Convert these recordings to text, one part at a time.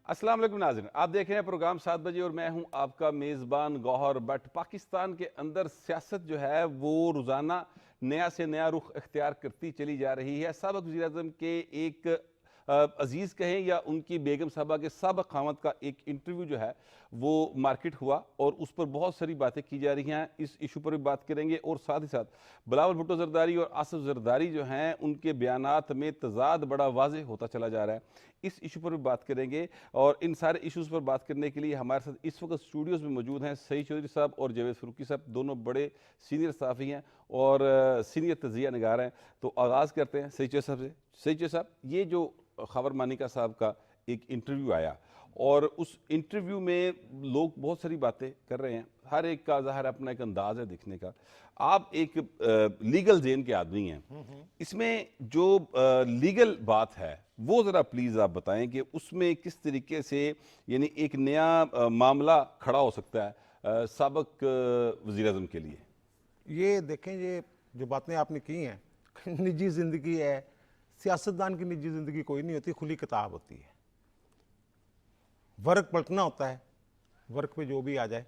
السلام علیکم ناظرین، آپ دیکھ رہے ہیں پروگرام 7 بجے اور میں ہوں آپ کا میزبان گوہر بٹ۔ پاکستان کے اندر سیاست جو ہے وہ روزانہ نیا سے نیا رخ اختیار کرتی چلی جا رہی ہے۔ سابق وزیر اعظم کے ایک عزیز کہیں یا ان کی بیگم صاحبہ کے سابق خاوند کا ایک انٹرویو جو ہے وہ مارکیٹ ہوا اور اس پر بہت ساری باتیں کی جا رہی ہیں۔ اس ایشو پر بھی بات کریں گے اور ساتھ ہی ساتھ بلاول بھٹو زرداری اور آصف زرداری جو ہیں ان کے بیانات میں تضاد بڑا واضح ہوتا چلا جا رہا ہے۔ اس ایشو پر بھی بات کریں گے اور ان سارے ایشوز پر بات کرنے کے لیے ہمارے ساتھ اس وقت اسٹوڈیوز میں موجود ہیں سعید چودھری صاحب اور جاوید فاروقی صاحب، دونوں بڑے سینئر صحافی ہیں اور سینئر تجزیہ نگار ہیں۔ تو آغاز کرتے ہیں سعید چودھری صاحب سے۔ سعید چودھری صاحب، یہ جو خاور مانیکا صاحب کا ایک انٹرویو آیا اور اس انٹرویو میں لوگ بہت ساری باتیں کر رہے ہیں، ہر ایک کا ظاہر اپنا ایک انداز ہے دیکھنے کا۔ آپ ایک لیگل ذہن کے آدمی ہیں، اس میں جو لیگل بات ہے وہ ذرا پلیز آپ بتائیں کہ اس میں کس طریقے سے یعنی ایک نیا معاملہ کھڑا ہو سکتا ہے سابق وزیر اعظم کے لیے۔ یہ دیکھیں، یہ جو باتیں آپ نے کی ہیں، نجی زندگی ہے، سیاستدان کی نجی زندگی کوئی نہیں ہوتی، کھلی کتاب ہوتی ہے۔ ورق پلٹنا ہوتا ہے، ورق پہ جو بھی آ جائے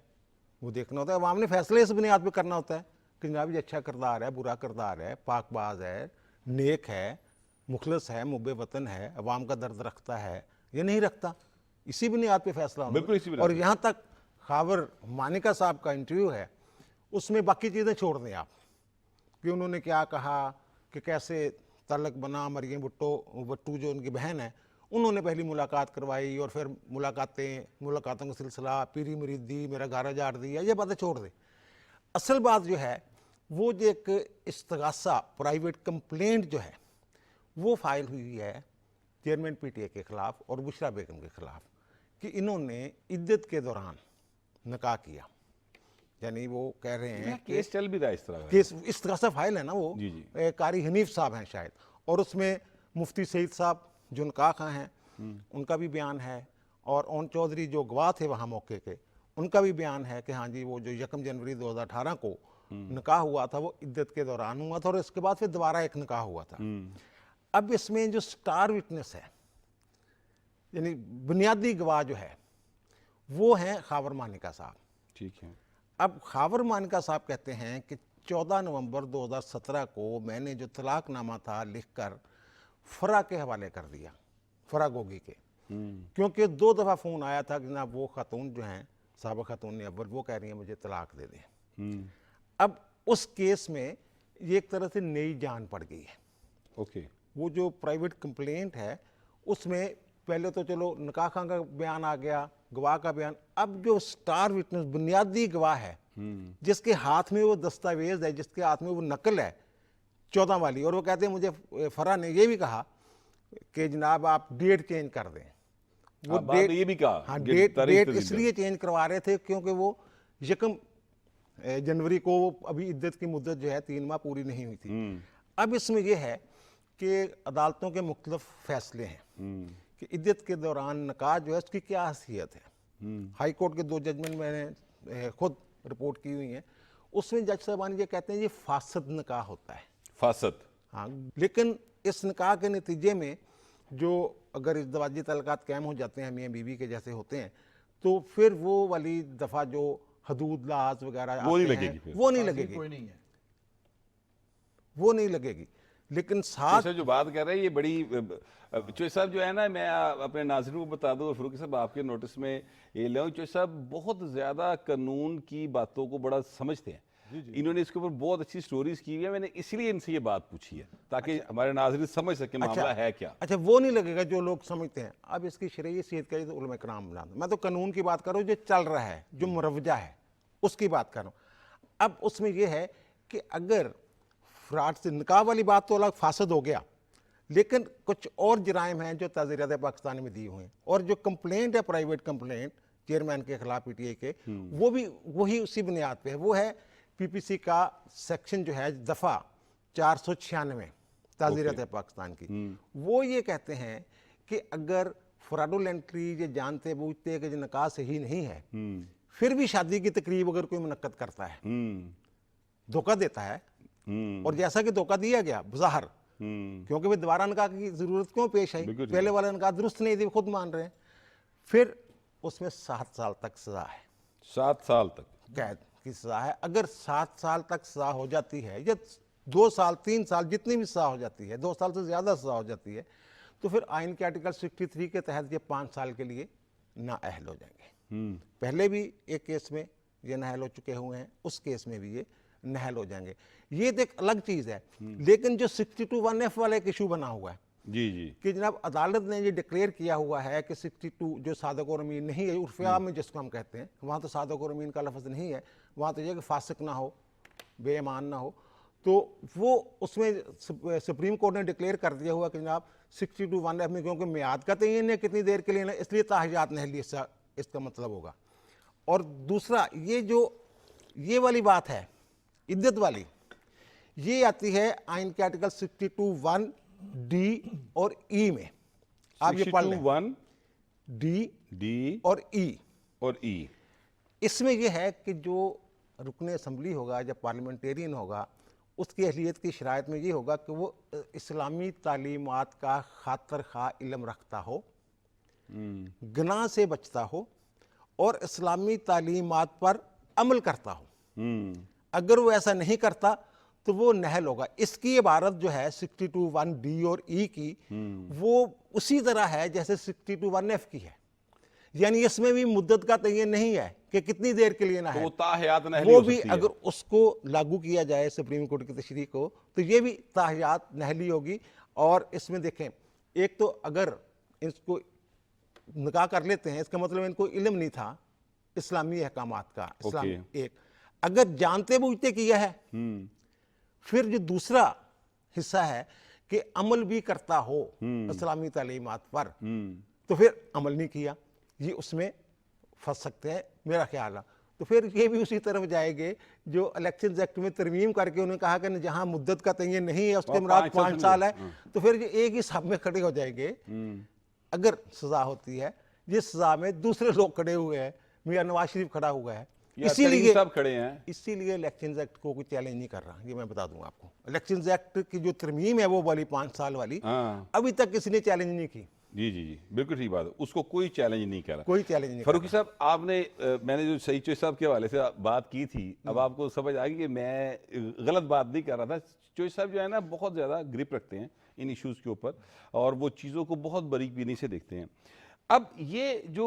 وہ دیکھنا ہوتا ہے۔ عوام نے فیصلے اس بنیاد پہ کرنا ہوتا ہے کہ جناب یہ اچھا کردار ہے، برا کردار ہے، پاک باز ہے، نیک ہے، مخلص ہے، محب وطن ہے، عوام کا درد رکھتا ہے یا نہیں رکھتا، اسی بنیاد پہ فیصلہ ہونا۔ بالکل اسی بنیاد اور پہ۔ یہاں تک خاور مانیکا صاحب کا انٹرویو ہے، اس میں باقی چیزیں چھوڑ دیں آپ کہ انہوں نے کیا کہا، کہ کیسے تعلق بنا مریم بھٹو جو ان کی بہن ہے، انہوں نے پہلی ملاقات کروائی اور پھر ملاقاتوں کا سلسلہ، پیری مریدی، میرا گھر اجاڑ دیا، یہ باتیں چھوڑ دیں۔ اصل بات جو ہے وہ جو ایک استغاثہ پرائیویٹ کمپلینٹ جو ہے وہ فائل ہوئی ہے چیئرمین پی ٹی اے کے خلاف اور بشرا بیگم کے خلاف کہ انہوں نے عدت کے دوران نکاح کیا۔ یعنی وہ کہہ رہے ہیں کہ کیس چل بھی رہا ہے اس طرح۔ کیس استغاثہ فائل ہے نا، وہ جی جی۔ قاری حنیف صاحب ہیں شاید، اور اس میں مفتی سعید صاحب جو نکاح خواہ ہیں ان کا بھی بیان ہے، اور اون چودھری جو گواہ تھے وہاں موقع کے ان کا بھی بیان ہے کہ ہاں جی وہ جو 1 جنوری 2018 کو نکاح ہوا تھا وہ عدت کے دوران ہوا تھا، اور اس کے بعد پھر دوبارہ ایک نکاح ہوا تھا۔ اب اس میں جو سٹار وٹنس ہے، یعنی بنیادی گواہ جو ہے، وہ ہیں خاور مانیکا صاحب۔ ٹھیک ہے۔ اب خاور مانیکا صاحب کہتے ہیں کہ 14 نومبر 2017 کو میں نے جو طلاق نامہ تھا لکھ کر فرا کے حوالے کر دیا، فرا گوگی کے، کیونکہ 2 دفعہ فون آیا تھا کہ جناب وہ خاتون جو ہیں سابق خاتون اول، وہ کہہ رہی ہیں مجھے طلاق دے دیں۔ اب اس کیس میں یہ ایک طرح سے نئی جان پڑ گئی ہے۔ اوکے۔ وہ جو پرائیویٹ کمپلینٹ ہے اس میں پہلے تو چلو نکاح خواہ کا بیان آ گیا، گواہ کا بیان، اب جو سٹار وٹنس بنیادی گواہ ہے جس کے ہاتھ میں وہ دستاویز ہے، جس کے ہاتھ میں وہ نقل ہے 14 والی، اور وہ کہتے ہیں مجھے فرا نے یہ بھی کہا کہ جناب آپ ڈیٹ چینج کر دیں۔ وہ ڈیٹ یہ بھی کہا، ہاں ڈیٹ اس لیے چینج کروا رہے تھے کیونکہ وہ 1 جنوری کو ابھی عدت کی مدت جو ہے 3 ماہ پوری نہیں ہوئی تھی۔ اب اس میں یہ ہے کہ عدالتوں کے مختلف فیصلے ہیں کہ عدت کے دوران نکاح جو ہے اس کی کیا حیثیت ہے۔ ہائی کورٹ کے 2 ججمنٹ میں نے خود رپورٹ کی ہوئی ہیں، اس میں جج صاحبان یہ کہتے ہیں یہ فاسد نکاح ہوتا ہے۔ فاسد۔ ہاں، لیکن اس نکاح کے نتیجے میں جو اگر ازدواجی تعلقات قائم ہو جاتے ہیں، میاں بیوی کے جیسے ہوتے ہیں، تو پھر وہ والی دفعہ جو حدود لحاظ وغیرہ وہ نہیں آتے لگے ہیں، گی پھر۔ وہ نہیں لگے گی، وہ نہیں لگے گی۔ لیکن ساتھ جو بات کر رہے ہیں یہ بڑی چوہدری صاحب جو ہے نا، میں اپنے ناظرین کو بتا دوں اور فاروقی صاحب آپ کے نوٹس میں یہ لوں، چوہدری صاحب بہت زیادہ قانون کی باتوں کو بڑا سمجھتے ہیں۔ انہوں نے اس کے اوپر بہت اچھی سٹوریز کی ہوئی ہیں، میں نے اس لیے ان سے یہ بات پوچھی ہے تاکہ ہمارے ناظرین سمجھ سکیں معاملہ ہے کیا۔ اچھا وہ نہیں لگے گا جو لوگ سمجھتے ہیں۔ اب اس کی شرعی حیثیت کا تو علماء کرام بلند، میں تو قانون کی بات کر رہا ہوں جو چل رہا ہے، جو مروجہ ہے، اس کی بات کر رہا ہوں۔ اب اس میں یہ ہے کہ اگر فراڈ سے نکاح والی بات تو الگ فاسد ہو گیا، لیکن کچھ اور جرائم ہیں جو تعزیرات پاکستان میں دی ہوئے ہیں، اور جو کمپلینٹ ہے پرائیویٹ کمپلینٹ چیئرمین کے خلاف پی ٹی اے کے، وہ بھی وہی اسی بنیاد پہ ہے۔ وہ ہے پی پی سی کا سیکشن جو ہے دفعہ 496 تعزیرات پاکستان کی۔ وہ یہ کہتے ہیں کہ اگر فراڈولنٹلی یہ جانتے بوجھتے کہ نکاح صحیح نہیں ہے، پھر بھی شادی کی تقریب اگر کوئی منعقد کرتا ہے، دھوکہ دیتا ہے، اور جیسا کہ دھوکہ دیا گیا بظاہر، کیونکہ وہ دوبارہ نکاح کی ضرورت کیوں پیش آئی، پہلے والا نکاح درست نہیں تھی، خود مان رہے ہیں، फिर उसमें 7 साल तक सजा है, 7 साल तक कैद की सजा है। अगर 7 साल तक सजा हो जाती है या 2 साल 3 साल जितनी भी सजा हो जाती है, 2 साल से ज़्यादा सजा हो जाती है, तो फिर आइन के आर्टिकल 63 के तहत ये 5 साल के लिए नाअहल हो जाएंगे। पहले भी एक केस में ये नाअहल हो चुके हुए हैं, उस केस में भी ये नाअहल हो जाएंगे। ये तो एक अलग चीज़ है। लेकिन जो 62(1)(f) वाला एक इशू बना हुआ है जी जी कि जनाब अदालत ने ये डिक्लेयर किया हुआ है कि 62 जो सादक और अमीन नहीं है, उर्फिया में जिसको हम कहते हैं, वहाँ तो सादक और अमीन का लफ्ज़ नहीं है, वहाँ तो ये कि फासिक ना हो, बेईमान ना हो, तो वो उसमें सुप्रीम कोर्ट ने डिक्लेयर कर दिया हुआ कि जनाब 62(1)(f) में क्योंकि मियाद का तयन है कितनी देर के लिए ना, इसलिए ताहियात नहली इसका मतलब होगा। और दूसरा ये वाली बात है इद्दत वाली, ये आती है आइन के आर्टिकल 62(1)(d) और E में। आप ये पढ़ लें, 62(1) D और E। इसमें यह है कि जो रुकन असम्बली होगा या पार्लियामेंटेरियन होगा, उसकी अहलियत की शराइत में ये होगा कि वो इस्लामी तालीमात का खातर खा इल्म रखता हो, गुनाह से बचता हो और इस्लामी तालीमात पर अमल करता हो। अगर वो ऐसा नहीं करता तो वो नहल होगा। इसकी इबारत जो है 62(1)(d) और E की, वो उसी तरह है जैसे 62(1)(f) की है, यानी इसमें भी मुद्दत का तयन नहीं है कि कितनी देर के लिए ना है, तो ताहियात नहली वो हो भी सकती है। अगर उसको लागू किया जाए सुप्रीम कोर्ट की तशरीह को, तो ये भी ताहियात नहली होगी। और इसमें देखें, एक तो अगर इसको निकाह कर लेते हैं, इसका मतलब इनको इल्म नहीं था इस्लामी अहकामात का, इस्लाम एक अगर जानते बूझते किया है, फिर जो दूसरा हिस्सा है कि अमल भी करता हो इस्लामी तालीमात पर, तो फिर अमल नहीं किया, ये उसमें फंस सकते हैं मेरा ख्याल है। तो फिर ये भी उसी तरफ जाएंगे जो इलेक्शन एक्ट में तरमीम करके उन्होंने कहा कि जहां मुद्दत का तयन नहीं है उसके मुराद 5 साल है, तो फिर ये एक ही साहब में खड़े हो जाएंगे। अगर सजा होती है, जिस सजा में दूसरे लोग खड़े हुए हैं, मियां नवाज शरीफ खड़ा हुआ है, इसीलिए सब खड़े हैं, इसीलिए इलेक्शन एक्ट को कोई चैलेंज नहीं कर रहा। ये मैं बता दूं आपको, इलेक्शन एक्ट की जो तरमीम है वो वाली 5 साल वाली, अभी तक किसी ने चैलेंज नहीं की। जी जी जी, बिल्कुल ठीक बात है, उसको कोई चैलेंज नहीं करा, कोई चैलेंज नहीं। फरूकी साहब, आपने मैंने जो सईद चोइस साहब के हवाले से बात की थी, अब आपको समझ आ गई कि मैं गलत बात नहीं कर रहा था। चोइस साहब जो है ना, बहुत ज़्यादा ग्रिप रखते हैं इन इश्यूज़ के ऊपर और वो चीज़ों को बहुत बारीक बीनी से देखते हैं। अब ये जो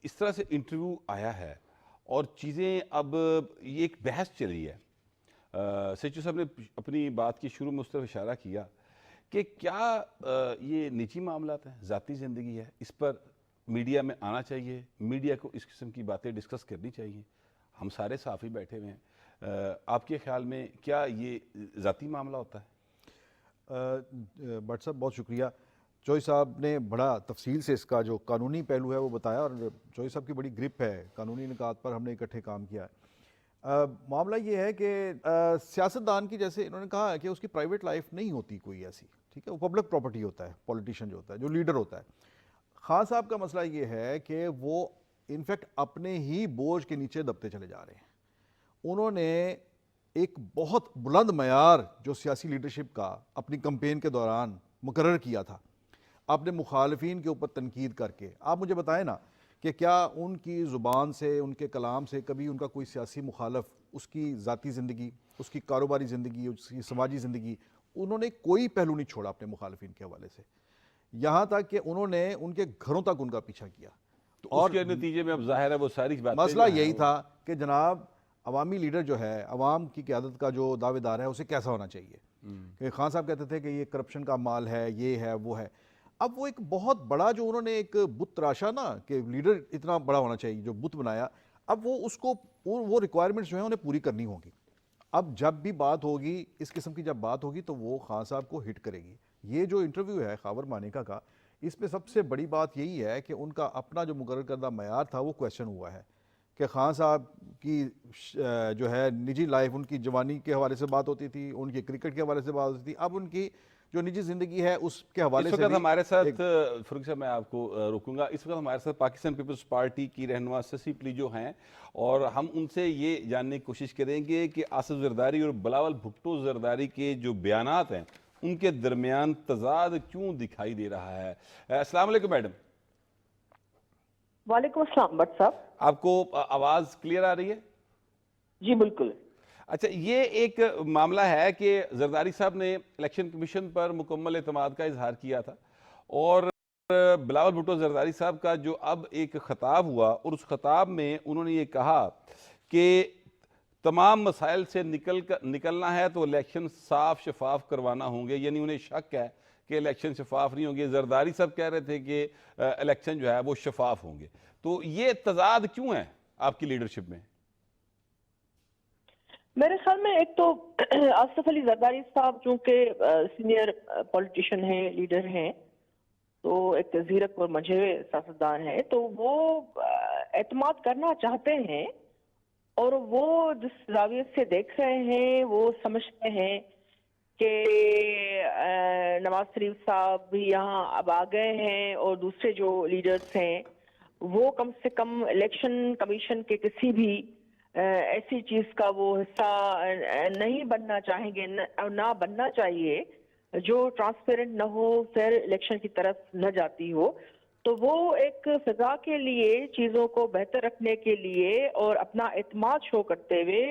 इस तरह से इंटरव्यू आया है और चीज़ें, अब ये एक बहस चल रही है, सईद साहब ने अपनी बात की शुरू में उस तरफ इशारा किया कि क्या ये निजी मामलात हैं, ज़ाती ज़िंदगी है, इस पर मीडिया में आना चाहिए, मीडिया को इस किस्म की बातें डिस्कस करनी चाहिए। हम सारे सहाफ़ी बैठे हुए हैं, आपके ख्याल में क्या ये ज़ाती मामला होता है? भट्ट साहब बहुत शुक्रिया। चोई साहब ने बड़ा तफसील से इसका जो कानूनी पहलू है वो बताया और चोई साहब की बड़ी ग्रिप है कानूनी निकात पर, हमने इकट्ठे काम किया है। मामला ये है कि सियासतदान की, जैसे इन्होंने कहा है कि उसकी प्राइवेट लाइफ नहीं होती कोई ऐसी, ठीक है, वो पब्लिक प्रॉपर्टी होता है, पॉलिटिशियन जो होता है, जो लीडर होता है। खान साहब का मसला ये है कि वो इनफैक्ट अपने ही बोझ के नीचे दबते चले जा रहे हैं। उन्होंने एक बहुत बुलंद मयार जो सियासी लीडरशिप का अपनी कैंपेन के दौरान मुकर्रर किया था, अपने मुखालफिन के ऊपर तनकीद करके। आप मुझे बताएं ना कि क्या उनकी ज़ुबान से, उनके कलाम से कभी उनका कोई सियासी मुखालफ, उसकी ज़ाती ज़िंदगी, उसकी कारोबारी ज़िंदगी, उसकी समाजी ज़िंदगी, उन्होंने कोई पहलू नहीं छोड़ा अपने मुखालफिन के हवाले से, यहाँ तक कि उन्होंने उनके घरों तक उनका पीछा किया। तो और उसके नतीजे में अब जाहिर है वो सारी बातें, मसला यही था कि जनाब अवामी लीडर जो है, अवाम की क़यादत का जो दावेदार है, उसे कैसा होना चाहिए। कि खान साहब कहते थे कि ये करप्शन का माल है, ये है, वो है। अब वो एक बहुत बड़ा जो उन्होंने एक बुत तराशा ना कि लीडर इतना बड़ा होना चाहिए, जो बुत बनाया, अब वो उसको वो रिक्वायरमेंट्स जो है उन्हें पूरी करनी होगी। अब जब भी बात होगी, इस किस्म की जब बात होगी, तो वो खान साहब को हिट करेगी। ये जो इंटरव्यू है खावर मानेका का, इसमें सबसे बड़ी बात यही है कि उनका अपना जो मुकर्रर करदा मयार था वो क्वेश्चन हुआ है कि खान साहब की जो है निजी लाइफ, उनकी जवानी के हवाले से बात होती थी, उनकी क्रिकेट के हवाले से बात होती थी, अब उनकी जो निजी ज़िंदगी है उसके हवाले से। इस वक्त हमारे साथ, फरूक साहब मैं आपको रोकूंगा, इस वक्त हमारे साथ पाकिस्तान पीपल्स पार्टी की रहनुमा शशि प्लीजो हैं और हम उनसे ये जानने की कोशिश करेंगे कि आसिफ जरदारी और बिलावल भुट्टो जरदारी के जो बयानात हैं उनके दरमियान तजाद क्यों दिखाई दे रहा है। अस्सलाम वालेकुम मैडम। वालेकुम अस्सलाम। अस्सलाम वालेकुम। जी वालेकुम अस्सलाम भट्ट साहब। आपको आवाज क्लियर आ रही है? जी बिल्कुल। अच्छा, ये एक मामला है कि जरदारी साहब ने इलेक्शन कमीशन पर मुकम्मल एतमाद का इजहार किया था और बिलावल भुट्टो जरदारी साहब का जो अब एक खिताब हुआ और उस खिताब में उन्होंने ये कहा कि तमाम मसाइल से निकलना है तो इलेक्शन साफ शफाफ करवाना होंगे, यानी उन्हें शक है कि इलेक्शन शफाफ नहीं होंगे। जरदारी साहब कह रहे थे कि इलेक्शन जो है वो शफाफ होंगे। तो ये तजाद क्यों है आपकी लीडरशिप में? मेरे ख्याल में एक तो आसिफ अली जरदारी साहब चूंकि सीनियर पॉलिटिशियन हैं, लीडर हैं, तो एक ज़ीरक और मंझे सियासतदान हैं, तो वो एतमाद करना चाहते हैं और वो जिस जाविये से देख रहे हैं वो समझते हैं कि नवाज शरीफ साहब भी यहाँ अब आ गए हैं और दूसरे जो लीडर्स हैं वो कम से कम इलेक्शन कमीशन के किसी भी ऐसी चीज का वो हिस्सा नहीं बनना चाहेंगे और ना बनना चाहिए जो ट्रांसपेरेंट न हो, फेयर इलेक्शन की तरफ न जाती हो। तो वो एक फिजा के लिए, चीजों को बेहतर रखने के लिए और अपना एतमाद शो करते हुए,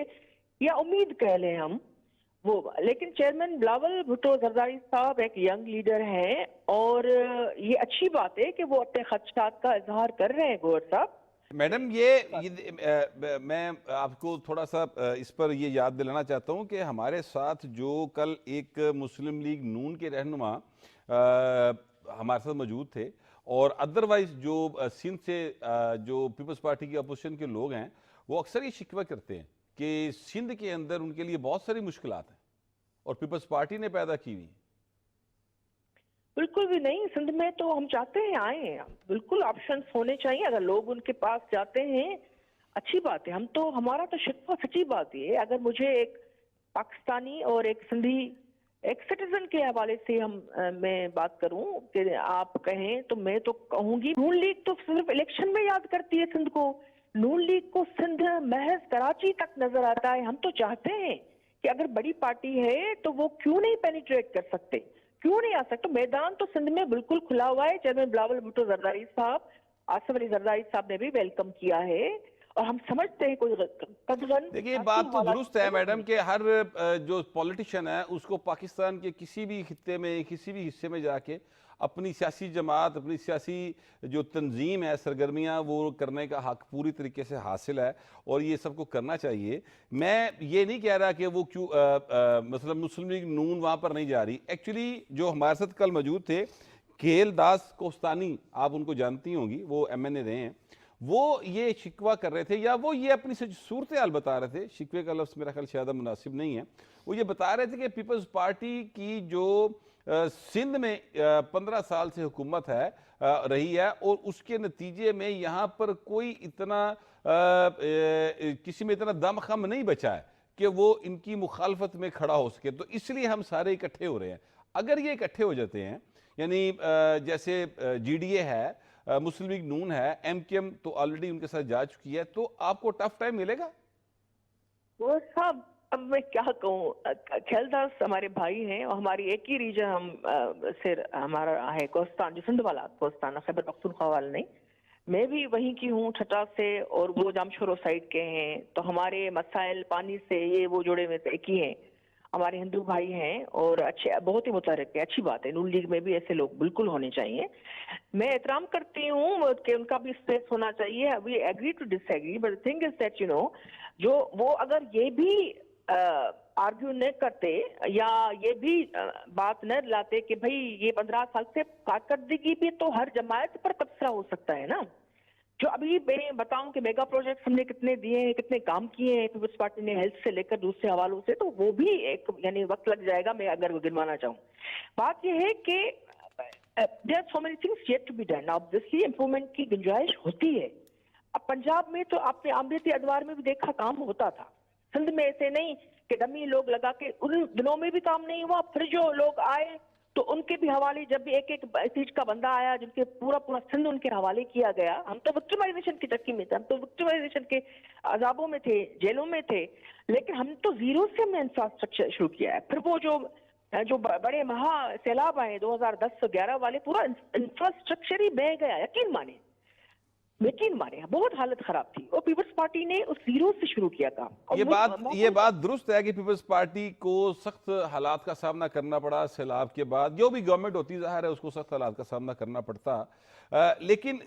या उम्मीद कह लें हम वो, लेकिन चेयरमैन बिलावल भुट्टो जरदारी साहब एक यंग लीडर हैं और ये अच्छी बात है कि वो अपने खदशात का इजहार कर रहे हैं। गौर साहब, मैडम मैं आपको थोड़ा सा इस पर ये याद दिलाना चाहता हूँ कि हमारे साथ जो कल एक मुस्लिम लीग नून के रहनुमा हमारे साथ मौजूद थे और अदरवाइज जो सिंध से जो पीपल्स पार्टी की अपोजिशन के लोग हैं वो अक्सर ये शिकवा करते हैं कि सिंध के अंदर उनके लिए बहुत सारी मुश्किलात हैं और पीपल्स पार्टी ने पैदा की हुई। बिल्कुल भी नहीं। सिंध में तो हम चाहते हैं आए, बिल्कुल ऑप्शंस होने चाहिए। अगर लोग उनके पास जाते हैं अच्छी बात है। हम तो, हमारा तो शिकवा सच्ची बात ये है, अगर मुझे एक पाकिस्तानी और एक सिंधी एक सिटीजन के हवाले से मैं बात करूं कि आप कहें तो मैं तो कहूंगी नून लीग तो सिर्फ इलेक्शन में याद करती है सिंध को। नून लीग को सिंध महज कराची तक नजर आता है। हम तो चाहते हैं कि अगर बड़ी पार्टी है तो वो क्यों नहीं पेनिट्रेट कर सकते, क्यों नहीं आ सकते। मैदान तो सिंध में बिल्कुल खुला हुआ है। चेयरमैन बिलावल भुट्टो जरदारी साहब, आसिफ अली जरदारी साहब ने भी वेलकम किया है और हम समझते हैं कोई देखिए बात तो दुरुस्त है मैडम कि हर जो पॉलिटिशियन है उसको पाकिस्तान के किसी भी खित्ते में, किसी भी हिस्से में जाके अपनी सियासी जमात, अपनी सियासी जो तंजीम है, सरगर्मियाँ वो करने का हक पूरी तरीके से हासिल है और ये सबको करना चाहिए। मैं ये नहीं कह रहा कि वो क्यों मतलब मुस्लिम लीग नून वहाँ पर नहीं जा रही। एक्चुअली जो हमारे साथ कल मौजूद थे खेल दास कोस्तानी, आप उनको जानती होंगी, वो MNA रहे हैं, वो ये शिकवा कर रहे थे या वो ये अपनी सूरत हाल बता रहे थे, शिकवे का लफ्ज़ मेरा ख्याल शायद मुनासिब नहीं है, वो ये बता रहे थे कि पीपल्स पार्टी की जो सिंध में 15 साल से हुकूमत है रही है और उसके नतीजे में यहाँ पर कोई इतना किसी में इतना दमखम नहीं बचा है कि वो इनकी मुखालफत में खड़ा हो सके। तो इसलिए हम सारे इकट्ठे हो रहे हैं। अगर ये इकट्ठे हो जाते हैं, यानी जैसे GDA है, मुस्लिम लीग नून है, MKM तो ऑलरेडी उनके साथ जा चुकी है, तो आपको टफ टाइम मिलेगा? वो साहब अब मैं क्या कहूँ, खेलदास हमारे भाई हैं और हमारी एक ही रीजन हम से हमारा है कोस्तान, जो सिंध वाला कोस्तान, खैबर पख्तूनख्वा वाला नहीं। मैं भी वहीं की हूँ, ठटा से, और वो जामशोरो साइड के हैं। तो हमारे मसाइल पानी से ये वो जुड़े हुए एक ही हैं। हमारे हिंदू भाई हैं और अच्छे, बहुत ही मुतहर्रिक है, अच्छी बात है। नून लीग में भी ऐसे लोग बिल्कुल होने चाहिए। मैं एहतराम करती हूँ कि उनका भी स्पेस होना चाहिए। We agree to disagree, but thing is that you know, जो वो अगर ये भी आर्ग्यू न करते या ये भी बात न लाते कि भाई ये 15 साल से कारकर्दगी भी तो हर जमात पर तबसरा हो सकता है ना। जो अभी मैं बताऊं कि मेगा प्रोजेक्ट हमने कितने दिए हैं, कितने काम किए हैं पीपल्स पार्टी ने, हेल्थ से लेकर दूसरे हवालों से, तो वो भी एक यानी वक्त लग जाएगा मैं अगर गिनवाना चाहूँ। बात यह है कि there are so many things yet to be done. Obviously improvement की गुंजाइश होती है। अब पंजाब में तो आपने आमदती अदवार में भी देखा काम होता था। सिंध में ऐसे नहीं कि डमी लोग लगा के, उन दिनों में भी काम नहीं हुआ। फिर जो लोग आए तो उनके भी हवाले, जब भी एक एक सीट का बंदा आया जिनके पूरा पूरा सिंध उनके हवाले किया गया। हम तो विक्टिमाइजेशन की चक्की में थे, हम तो विक्टिमाइजेशन के अजाबों में थे, जेलों में थे, लेकिन हम तो जीरो से हमने इंफ्रास्ट्रक्चर शुरू किया है। फिर वो जो बड़े महा सैलाब आए 2010-11 वाले, पूरा इंफ्रास्ट्रक्चर ही बह गया, यकीन माने। यकीन माने बहुत हालत खराब थी और पीपल्स पार्टी ने उस जीरो से शुरू किया काम। और ये बात दुरुस्त है कि पीपल्स पार्टी को सख्त हालात का सामना करना पड़ा सैलाब के बाद, जो भी गवर्नमेंट होती ज़ाहिर है उसको सख्त हालात का सामना करना पड़ता, लेकिन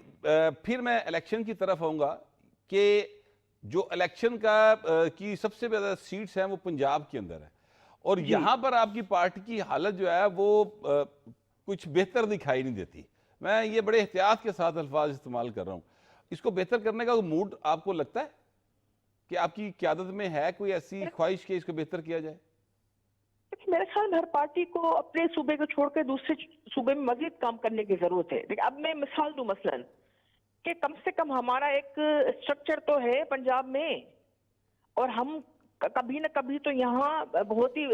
फिर मैं इलेक्शन की तरफ आऊँगा कि जो इलेक्शन की सबसे ज़्यादा सीट्स हैं वो पंजाब के अंदर है, और यहाँ पर आपकी पार्टी की हालत जो है वो कुछ बेहतर दिखाई नहीं देती। मैं ये बड़े एहतियात के साथ अल्फाज इस्तेमाल कर रहा हूँ। इसको बेहतर करने का मूड आपको लगता है कि आपकी क़यादत में है कोई ऐसी ख्वाहिश कि इसको बेहतर किया जाए? मेरे ख्याल में हर पार्टी को अपने सूबे को छोड़कर दूसरे सूबे में मजीद काम करने की जरूरत है। देखिए, अब मैं मिसाल दूं मसलन कि कम से कम हमारा एक स्ट्रक्चर तो है पंजाब में, और हम कभी न कभी तो यहाँ बहुत ही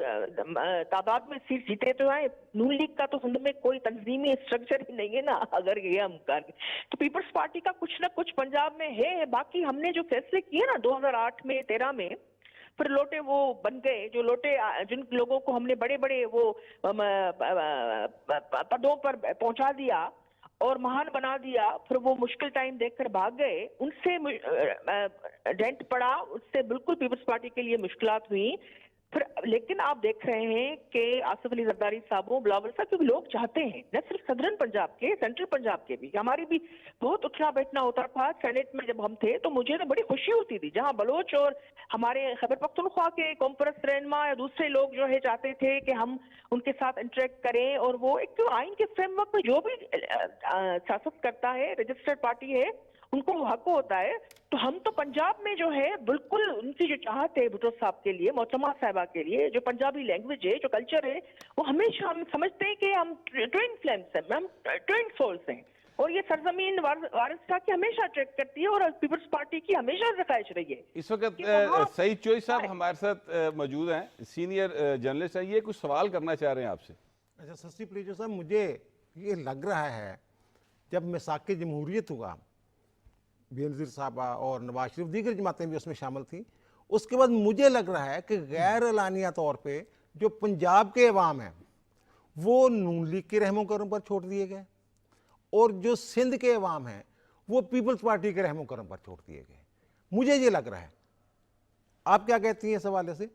तादाद में सीट जीते तो है। नून लीग का तो हिंद में कोई तंजीमी स्ट्रक्चर ही नहीं है ना, अगर ये हम कर तो पीपल्स पार्टी का कुछ ना कुछ पंजाब में है। बाकी हमने जो फैसले किए ना 2008 में 13 में, फिर लोटे वो बन गए जो लोटे, जिन लोगों को हमने बड़े बड़े वो पदों पर पहुंचा दिया और महान बना दिया, फिर वो मुश्किल टाइम देखकर भाग गए, उनसे डेंट पड़ा, उससे बिल्कुल पीपल्स पार्टी के लिए मुश्किलात हुई। फिर लेकिन आप देख रहे हैं कि आसिफ अली जरदारी साहब, बिलावल साहब, क्योंकि लोग चाहते हैं, न सिर्फ सदरन पंजाब के, सेंट्रल पंजाब के भी, हमारी भी बहुत उठना बैठना होता था सेनेट में जब हम थे, तो मुझे तो बड़ी खुशी होती थी जहां बलोच और हमारे खैबर पख्तूनख्वा के कॉन्फ्रेंस रहनुमा या दूसरे लोग जो है चाहते थे कि हम उनके साथ इंटरेक्ट करें, और वो एक तो आइन के फ्रेमवर्क में जो भी सियासत करता है, रजिस्टर्ड पार्टी है, उनको हक होता है। तो हम तो पंजाब में जो है बिल्कुल उनकी जो चाहत है भुट्टो साहब के लिए, मोहतरमा साहिबा के लिए, जो पंजाबी लैंग्वेज है, जो कल्चर है, वो हमेशा हम समझते हैं कि हम ट्विन फ्लेम्स हैं, हम ट्विन सोल्स हैं, और ये सरजमीन वारिस शाह की हमेशा अट्रैक्ट करती है और पीपल्स पार्टी की हमेशा ख्वाहिश रही है। इस वक्त सईद चोई साहब हमारे साथ मौजूद हैं, सीनियर जर्नलिस्ट हैं, ये कुछ सवाल करना चाह रहे हैं आपसे। अच्छा, सस्ती प्लीजो साहब, मुझे ये लग रहा है जब मिसाक जमहूरियत हुआ, बेनज़ीर साहबा और नवाज शरीफ, दीगर जमातें भी उसमें शामिल थी, उसके बाद मुझे लग रहा है कि गैर एलानिया तौर पे जो पंजाब के अवाम हैं वो नून लीग के रहमो करम पर छोड़ दिए गए, और जो सिंध के अवाम हैं वो पीपल्स पार्टी के रहमो करम पर छोड़ दिए गए। मुझे ये लग रहा है, आप क्या कहती हैं इस हवाले से?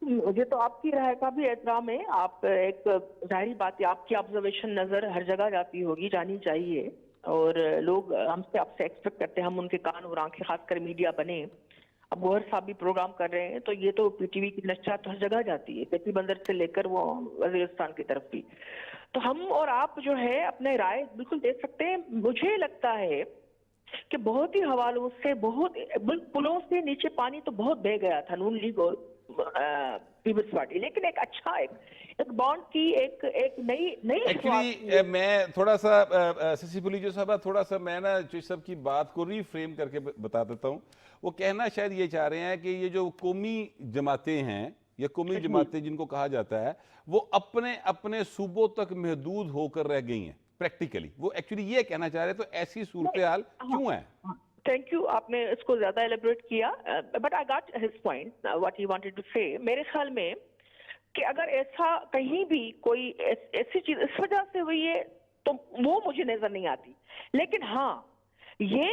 मुझे तो आपकी राय का भी एहतराम है। आप एक जाहिर बात है, आपकी ऑब्जर्वेशन नजर हर जगह जाती होगी, जानी चाहिए, और लोग हमसे आपसे एक्सपेक्ट करते हैं हम उनके कान और आंखें, खासकर मीडिया बने। अब गौहर साहब भी प्रोग्राम कर रहे हैं, तो ये तो पीटीवी की नशा तो हर जगह जाती है, पेटी बंदर से लेकर वो वजीरिस्तान की तरफ भी। तो हम और आप जो है अपने राय बिल्कुल दे सकते हैं। मुझे लगता है कि बहुत ही हवालों से, बहुत पुलों से नीचे पानी तो बहुत बह गया था नून लीग और पीपल्स पार्टी, लेकिन एक अच्छा एक बॉन्ड की एक नई एक्चुअली मैं थोड़ा सा ससी पुलीजो साहब, थोड़ा सा मैं ना चोई साहब की बात को रीफ्रेम करके बता देता हूँ। वो कहना शायद ये चाह रहे हैं कि ये जो कौमी जमातें हैं या कौमी जमातें जिनको कहा जाता है, वो अपने अपने सूबों तक महदूद होकर रह गई हैं प्रैक्टिकली। वो एक्चुअली ये कहना चाह रहे हैं, तो ऐसी सूरत हाल क्यों है? थैंक यू, आपने इसको ज्यादा एलेबोरेट किया, but I got his point what he wanted to say. मेरे ख्याल में कि अगर ऐसा कहीं भी कोई ऐसी चीज इस वजह से हुई है तो वो मुझे नजर नहीं आती। लेकिन हाँ, ये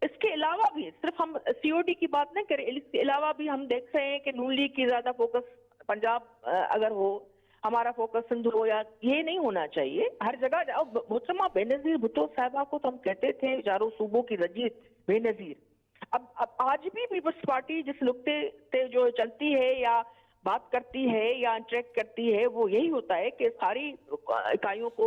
इसके अलावा भी, सिर्फ हम सीओडी की बात नहीं करें, इसके अलावा भी हम देख रहे हैं कि नून लीग की ज्यादा फोकस पंजाब अगर हो, हमारा फोकस सिंध हो, या ये नहीं होना चाहिए। हर जगह जाओ, मोहतरमा बेनजीर भुट्टो साहिबा को तो हम कहते थे चारों सूबों की रजीत बेनजीर। अब आज भी पीपल्स पार्टी जिस नुक्ते से जो चलती है या बात करती है या इंटरेक्ट करती है, वो यही होता है कि सारी इकाइयों को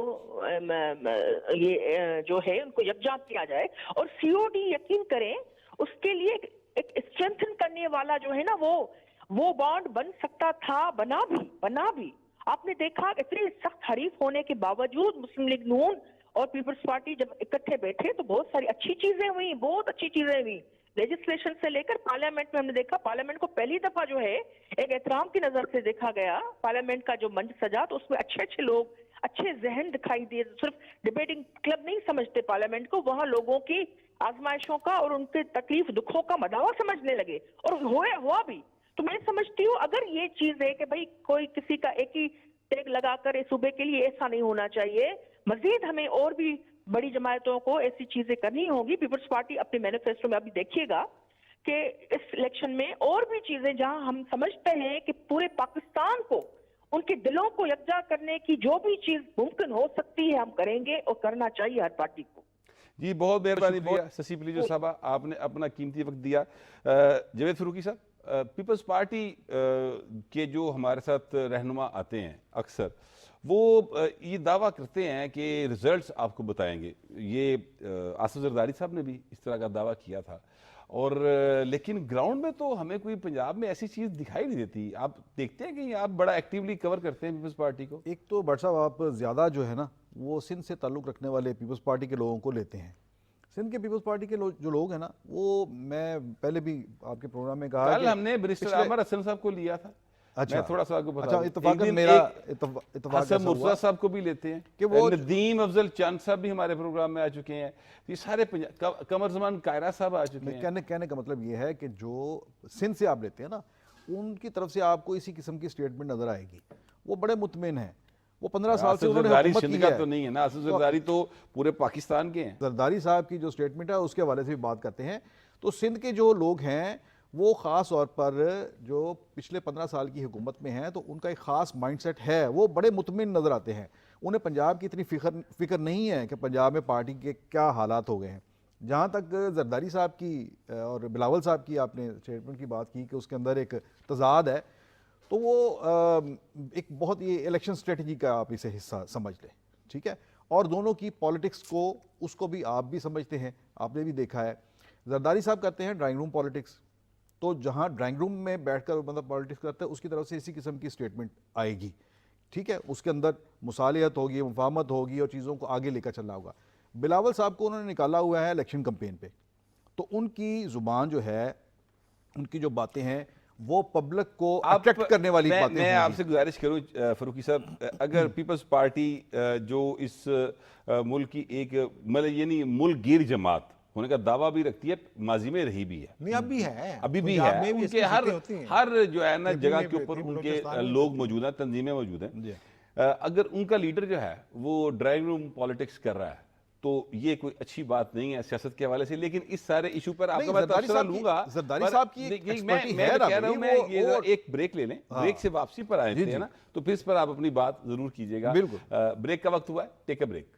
ये जो है उनको यकजा किया जाए, और सीओडी यकीन करें उसके लिए एक स्ट्रेंथन करने वाला जो है ना, वो बॉन्ड बन सकता था, बना भी। आपने देखा इतने सख्त हरीफ होने के बावजूद मुस्लिम लीग नून और पीपल्स पार्टी जब इकट्ठे बैठे तो बहुत सारी अच्छी चीजें हुई, बहुत अच्छी चीजें हुई। लेजिस्लेशन से लेकर पार्लियामेंट में हमने देखा, पार्लियामेंट को पहली दफा जो है एक एहतराम की नजर से देखा गया। पार्लियामेंट का जो मंच सजा तो उसमें अच्छे लोग, अच्छे जहन दिखाई दिए। सिर्फ डिबेटिंग क्लब नहीं समझते पार्लियामेंट को, वहां लोगों की आजमाइशों का और उनके तकलीफ दुखों का मदावा समझने लगे, और हुआ भी। तो मैं समझती हूँ अगर ये चीज है कि भाई कोई किसी का एक ही टैग लगाकर इस सूबे के लिए, ऐसा नहीं होना चाहिए। मजीद हमें और भी बड़ी जमायतों को ऐसी चीजें करनी होगी। पीपल्स पार्टी अपने मैनिफेस्टो में अभी देखिएगा कि इस इलेक्शन में और भी चीजें जहां हम समझते हैं कि पूरे पाकिस्तान को, उनके दिलों को यकजा करने की जो भी चीज मुमकिन हो सकती है हम करेंगे, और करना चाहिए हर पार्टी को। जी बहुत मेहरबानी, बहुत शशि पलीजो साहबा, आपने अपना कीमती वक्त दिया। जावेद फरूकी साहब, पीपल्स पार्टी के जो हमारे साथ रहनुमा आते हैं अक्सर, वो ये दावा करते हैं कि रिजल्ट्स आपको बताएंगे। ये आसिफ जरदारी साहब ने भी इस तरह का दावा किया था, और लेकिन ग्राउंड में तो हमें कोई पंजाब में ऐसी चीज़ दिखाई नहीं देती। आप देखते हैं कि आप बड़ा एक्टिवली कवर करते हैं पीपल्स पार्टी को। एक तो भट्ट साहब आप ज़्यादा जो है ना वो सिंध से ताल्लुक़ रखने वाले पीपल्स पार्टी के लोगों को लेते हैं। सिंध के पीपल्स पार्टी के जो लोग हैं ना, वो मैं पहले भी आपके प्रोग्राम में कहा कल हमने बैरिस्टर आमर हसन साहब को लिया था। अच्छा, मैं थोड़ा सा आपको बता अच्छा, दूं। इत्तफाकन एक दिन मेरा एक इत्तफाक हसन ऐसा हुआ मुर्तज़ा साहब को भी लेते हैं कि वो नदीम अफजल चंद साहब भी हमारे प्रोग्राम में आ चुके हैं। ये सारे कमर जमान कायरा साहब आ चुके हैं। कहने का मतलब ये है कि जो सिंध से आप लेते हैं ना, उनकी तरफ से आपको इसी किस्म की स्टेटमेंट नजर आएगी। वो बड़े मुतमिन हैं, वो 15 साल से उन्होंने हुकूमत की है। तो नहीं है ना, आसिफ जरदारी तो पूरे पाकिस्तान के हैं। जरदारी साहब की जो स्टेटमेंट है उसके हवाले से भी बात करते हैं। तो सिंध के जो लोग हैं वो ख़ास तौर पर जो पिछले 15 साल की हुकूमत में हैं, तो उनका एक ख़ास माइंडसेट है, वो बड़े मुतमिन नज़र आते हैं। उन्हें पंजाब की इतनी फ़िक्र नहीं है कि पंजाब में पार्टी के क्या हालात हो गए हैं। जहाँ तक जरदारी साहब की और बिलावल साहब की आपने स्टेटमेंट की बात की कि उसके अंदर एक तजाद है, तो वो एक बहुत ये इलेक्शन स्ट्रेटजी का आप इसे हिस्सा समझ लें, ठीक है। और दोनों की पॉलिटिक्स को, उसको भी आप भी समझते हैं, आपने भी देखा है। जरदारी साहब करते हैं ड्राइंग रूम पॉलिटिक्स, तो जहाँ ड्राइंग रूम में बैठकर मतलब पॉलिटिक्स करता है, उसकी तरफ से इसी किस्म की स्टेटमेंट आएगी, ठीक है। उसके अंदर मुसालियत होगी, मुफाहमत होगी और चीज़ों को आगे लेकर चलना होगा। बिलावल साहब को उन्होंने निकाला हुआ है इलेक्शन कैंपेन पे, तो उनकी ज़ुबान जो है, उनकी जो बातें हैं वो पब्लिक को अट्रैक्ट करने वाली बातें मैं आपसे गुजारिश करूं फरूकी साहब, अगर पीपल्स पार्टी जो इस मुल्क की एक मतलब यानी मुल्क गिर जमात होने का दावा भी रखती है, माजी में रही भी है, नहीं अब भी है, अभी भी पंजाब है, में भी उनके इसकी जिक्र होती हैं। हर जो है ना जगह में के भी ऊपर होती है, उनके बलूचिस्तान में लोग मौजूद हैं, तंजीमें मौजूद हैं। अगर उनका लीडर जो है वो ड्राइंग रूम पॉलिटिक्स कर रहा है, तो ये कोई अच्छी बात नहीं है सियासत के हवाले से। लेकिन इस सारे इशू पर आपका मैं तबसरा लूंगा। जरदारी साहब की मैं expertise मैं है कह रहा हूं, मैं ये वो एक ब्रेक ले लें, ब्रेक से वापसी पर आए थे ना, तो फिर इस पर आप अपनी बात जरूर कीजिएगा। बिल्कुल। ब्रेक का वक्त हुआ है, टेक अ ब्रेक।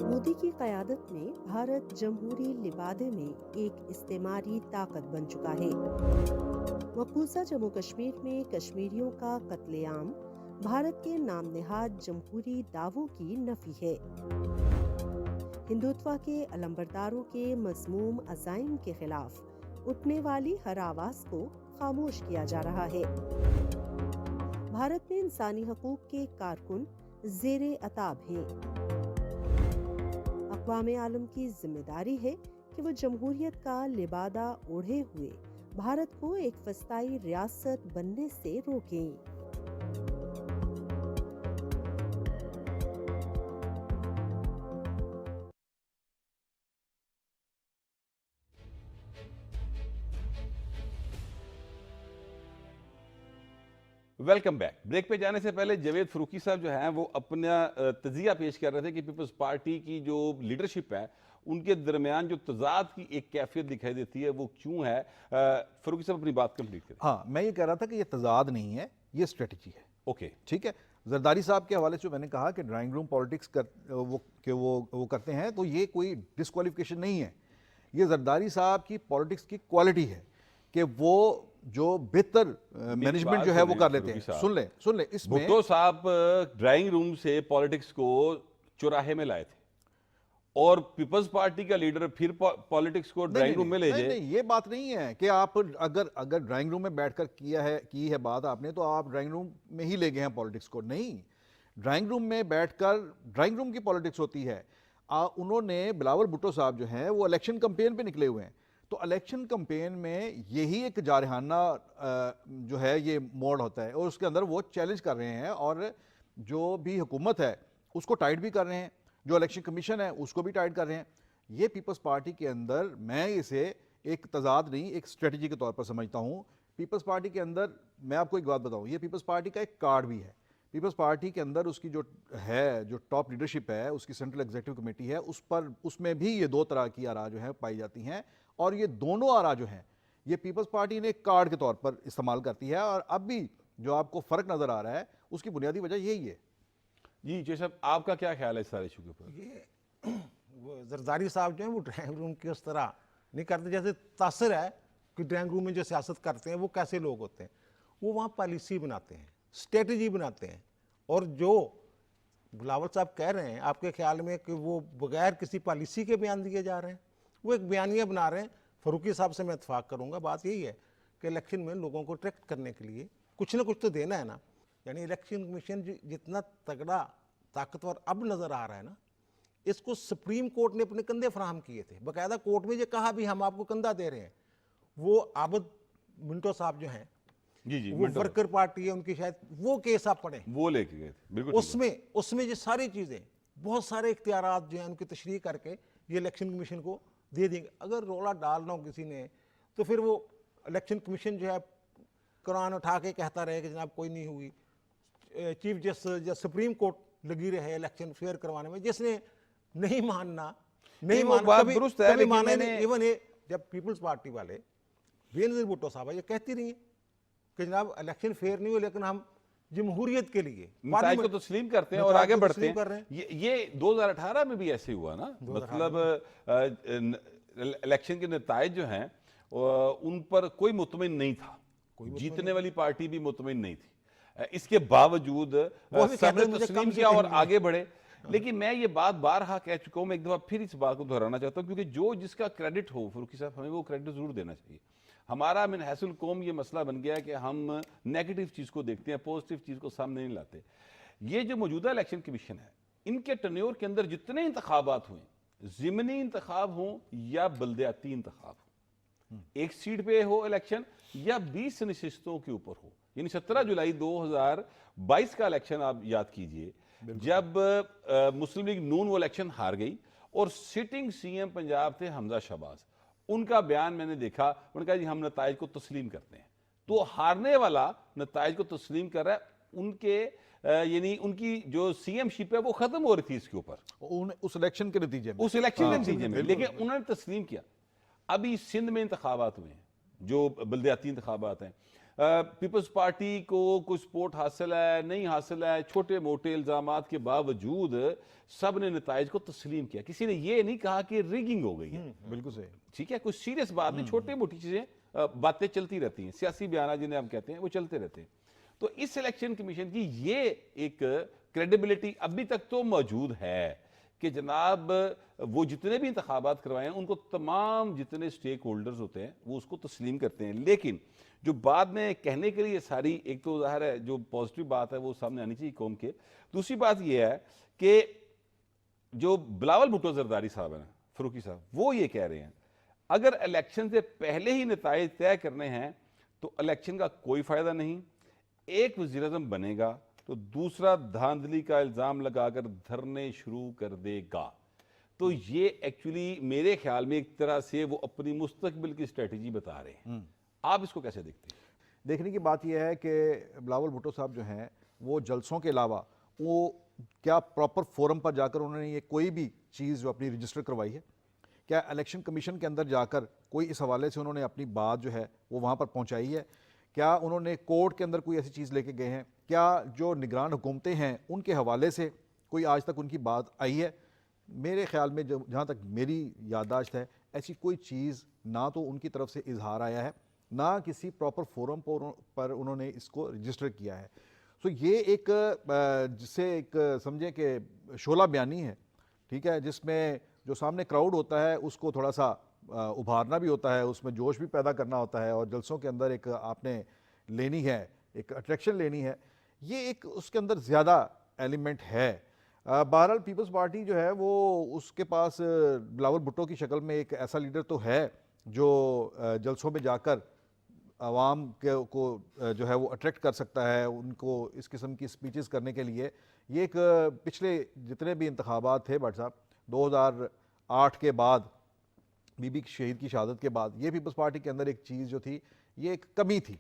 मोदी की क़यादत में भारत जमहूरी लिबादे में एक इस्तेमारी ताकत बन चुका है। मकबूजा जम्मू कश्मीर में कश्मीरियों का कत्लेआम भारत के नाम निहाद जमहूरी दावों की नफी है। हिंदुत्व के अलंबरदारों के मज़मूम अज़ाइम के खिलाफ उठने वाली हर आवाज़ को खामोश किया जा रहा है। भारत में इंसानी हकूक़ के कारकुन ज़ेरे अताब हैं। अक़वाम आलम की जिम्मेदारी है कि वो जमहूरियत का लिबादा ओढ़े हुए भारत को एक फस्ताई रियासत बनने से रोकें। Welcome back. ब्रेक पे जाने से पहले जावेद फरूकी साहब जो हैं वो अपना तजिया पेश कर रहे थे कि पीपल्स पार्टी की जो लीडरशिप है उनके दरमियान जो तजाद की एक कैफियत दिखाई देती है वो क्यों है। फरूकी साहब अपनी बात कंप्लीट करें। हाँ, मैं ये कह रहा था कि ये तजाद नहीं है, ये स्ट्रेटजी है। ओके, ठीक है। जरदारी साहब के हवाले से मैंने कहा कि ड्राइंग रूम पॉलिटिक्स वो करते हैं, तो ये कोई डिस्क्वालिफिकेशन नहीं है। ये जरदारी साहब की पॉलिटिक्स की क्वालिटी है कि वो जो बेहतर मैनेजमेंट जो है वो कर लेते हैं। सुन ले इसमें भुट्टो साहब ड्राइंग रूम से पॉलिटिक्स को चौराहे में लाए थे और पीपल्स पार्टी का लीडर फिर पॉलिटिक्स को ड्राइंग रूम में ले जाए। नहीं, ये बात नहीं है कि आप अगर ड्राइंग रूम में बैठकर की है बात आपने, तो आप ड्राइंग रूम में ही ले गए हैं पॉलिटिक्स को। नहीं, ड्राइंग रूम में बैठकर ड्राइंग रूम की पॉलिटिक्स होती है। उन्होंने बिलावल भुट्टो साहब जो हैं वो इलेक्शन कैंपेन पे निकले हुए हैं, तो इलेक्शन कैंपेन में यही एक जारहाना जो है ये मोड होता है और उसके अंदर वो चैलेंज कर रहे हैं और جو بھی حکومت ہے اس کو ٹائٹ بھی کر رہے ہیں, جو الیکشن کمیشن ہے اس کو بھی ٹائٹ کر رہے ہیں. یہ پیپلز پارٹی کے اندر میں اسے ایک تضاد نہیں, ایک اسٹریٹجی کے طور پر سمجھتا ہوں. پیپلز پارٹی کے اندر میں آپ کو ایک بات بتاؤں, یہ پیپلز پارٹی کا ایک کارڈ بھی ہے. پیپلز پارٹی کے اندر اس کی جو ہے, جو ٹاپ لیڈرشپ ہے, اس کی سینٹرل ایگزیکٹو کمیٹی ہے, اس میں بھی یہ دو طرح کی آراء جو ہیں پائی جاتی ہیں, اور یہ دونوں آراء جو ہیں یہ پیپلز پارٹی نے ایک کارڈ کے طور پر استعمال کرتی ہے. اور اب بھی جو آپ کو فرق نظر آ رہا ہے اس کی بنیادی وجہ یہی ہے. جی جی صاحب, آپ کا کیا خیال ہے اس سارے ایشو کے اوپر؟ یہ وہ زرداری صاحب جو ہیں وہ ڈرائنگ روم کی اس طرح نہیں کرتے جیسے تاثر ہے کہ ڈرائنگ روم میں جو سیاست کرتے ہیں وہ کیسے لوگ ہوتے ہیں. وہ وہاں پالیسی بناتے ہیں, اسٹریٹجی بناتے ہیں, اور جو بلاول صاحب کہہ رہے ہیں آپ کے خیال میں کہ وہ بغیر کسی پالیسی کے بیان دیے جا رہے ہیں, وہ ایک بیانیہ بنا رہے ہیں. فاروقی صاحب سے میں اتفاق کروں گا, بات یہی ہے کہ الیکشن میں لوگوں کو اٹریکٹ کرنے کے لیے کچھ نہ کچھ تو دینا ہے نا. یعنی الیکشن کمیشن جتنا تگڑا طاقتور اب نظر آ رہا ہے نا, اس کو سپریم کورٹ نے اپنے کندھے فراہم کیے تھے. باقاعدہ کورٹ میں یہ کہا بھی ہم آپ کو کندھا دے رہے ہیں. وہ عابد منٹو صاحب جو ہیں, جی جی وہ ورکر پارٹی ہے ان کی, شاید وہ کیس آپ پڑھیں, وہ لے کے گئے تھے بالکل. اس میں یہ ساری چیزیں, بہت سارے اختیارات جو ہیں ان کی تشریح کر کے یہ الیکشن کمیشن کو دے دیں گے. اگر رولا ڈالنا ہو کسی نے تو پھر وہ الیکشن کمیشن جو ہے قرآن اٹھا کے کہتا رہے کہ جناب کوئی نہیں ہوئی. چیف جسٹس یا سپریم کورٹ لگی رہے الیکشن فیئر کروانے میں. جس نے نہیں ماننا وہ بات درست ہے, لیکن مانا میں نہیں. نے ایون یہ جب پیپلز پارٹی والے بے نظیر بھٹو صاحب یہ کہتی رہی ہیں کہ جناب الیکشن فیئر نہیں ہوئی, لیکن ہم جمہوریت کے لیے نتائج کو تسلیم کرتے ہیں اور آگے بڑھتے ہیں. یہ 2018 میں بھی ایسے ہوا نا, مطلب الیکشن کے نتائج جو ہیں ان پر کوئی مطمئن نہیں تھا, جیتنے والی پارٹی بھی مطمئن نہیں تھی. اس کے باوجود سب نے تسلیم کیا اور آگے بڑھے. لیکن میں یہ بات بارہا کہہ چکا ہوں, میں ایک دفعہ پھر اس بات کو دہرانا چاہتا ہوں, کیونکہ جو جس کا کریڈٹ ہو فاروقی صاحب, ہمیں وہ کریڈٹ ضرور دینا چاہیے. ہمارا من حیث القوم یہ مسئلہ بن گیا کہ ہم نیگیٹو چیز کو دیکھتے ہیں, پوزیٹو چیز کو سامنے نہیں لاتے. یہ جو موجودہ الیکشن کمیشن ہے, ان کے ٹنیور کے اندر جتنے انتخابات ہوئے, ضمنی انتخاب ہوں یا بلدیاتی انتخاب ہوں, ایک سیٹ پہ ہو الیکشن یا 20 نشستوں کے اوپر ہو, یعنی 17 جولائی 2022 کا الیکشن آپ یاد کیجئے, جب مسلم لیگ نون وہ الیکشن ہار گئی اور سٹنگ سی ایم پنجاب تھے حمزہ شہباز. ان کا بیان میں نے دیکھا, انہوں نے کہا جی ہم نتائج کو تسلیم کرتے ہیں. تو ہارنے والا نتائج کو تسلیم کر رہا ہے, ان کے یعنی ان کی جو سی ایم شپ ہے وہ ختم ہو رہی تھی اس کے اوپر, اس الیکشن کے نتیجے میں, اس الیکشن کے نتیجے میں, لیکن انہوں نے تسلیم کیا. ابھی سندھ میں انتخابات ہوئے ہیں جو بلدیاتی انتخابات ہیں, پیپلز پارٹی کو کوئی سپورٹ حاصل ہے نہیں حاصل ہے, چھوٹے موٹے الزامات کے باوجود سب نے نتائج کو تسلیم کیا. کسی نے یہ نہیں کہا کہ ریگنگ ہو گئی ہے. بالکل صحیح, ٹھیک ہے, کوئی سیریس بات نہیں, چھوٹی موٹی چیزیں باتیں چلتی رہتی ہیں, سیاسی بیانات جنہیں ہم کہتے ہیں وہ چلتے رہتے ہیں. تو اس الیکشن کمیشن کی یہ ایک کریڈیبلٹی ابھی تک تو موجود ہے کہ جناب وہ جتنے بھی انتخابات کروائے ہیں ان کو تمام جتنے سٹیک ہولڈرز ہوتے ہیں وہ اس کو تسلیم کرتے ہیں. لیکن جو بعد میں کہنے کے لیے ساری, ایک تو ظاہر ہے جو پازیٹیو بات ہے وہ سامنے آنی چاہیے قوم کے, دوسری بات یہ ہے کہ جو بلاول بھٹو زرداری صاحب ہیں, فاروقی صاحب, وہ یہ کہہ رہے ہیں اگر الیکشن سے پہلے ہی نتائج طے کرنے ہیں تو الیکشن کا کوئی فائدہ نہیں. ایک وزیر اعظم بنے گا تو دوسرا دھاندلی کا الزام لگا کر دھرنے شروع کر دے گا. تو یہ ایکچولی میرے خیال میں ایک طرح سے وہ اپنی مستقبل کی اسٹریٹجی بتا رہے ہیں. آپ اس کو کیسے دیکھتے ہیں؟ دیکھنے کی بات یہ ہے کہ بلاول بھٹو صاحب جو ہیں وہ جلسوں کے علاوہ وہ کیا پراپر فورم پر جا کر انہوں نے یہ کوئی بھی چیز جو اپنی رجسٹر کروائی ہے؟ کیا الیکشن کمیشن کے اندر جا کر کوئی اس حوالے سے انہوں نے اپنی بات جو ہے وہ وہاں پر پہنچائی ہے؟ کیا انہوں نے کورٹ کے اندر کوئی ایسی چیز لے کے گئے ہیں؟ کیا جو نگران حکومتیں ہیں ان کے حوالے سے کوئی آج تک ان کی بات آئی ہے؟ میرے خیال میں جہاں تک میری یادداشت ہے ایسی کوئی چیز نہ تو ان کی طرف سے اظہار آیا ہے, نہ کسی پراپر فورم پر انہوں نے اس کو رجسٹر کیا ہے. سو یہ ایک جسے ایک سمجھیں کہ شعلہ بیانی ہے, ٹھیک ہے, جس میں جو سامنے کراؤڈ ہوتا ہے اس کو تھوڑا سا ابھارنا بھی ہوتا ہے, اس میں جوش بھی پیدا کرنا ہوتا ہے, اور جلسوں کے اندر ایک آپ نے لینی ہے, ایک اٹریکشن لینی ہے, یہ ایک اس کے اندر زیادہ ایلیمنٹ ہے. بہرحال پیپلز پارٹی جو ہے وہ اس کے پاس بلاول بھٹو کی شکل میں ایک ایسا لیڈر تو ہے جو جلسوں میں جا کر عوام کو جو ہے وہ اٹریکٹ کر سکتا ہے ان کو اس قسم کی اسپیچز کرنے کے لیے. یہ ایک پچھلے جتنے بھی انتخابات تھے بٹ صاحب 2008 کے بعد بی بی شہید کی شہادت کے بعد یہ پیپلز پارٹی کے اندر ایک چیز جو تھی یہ ایک کمی تھی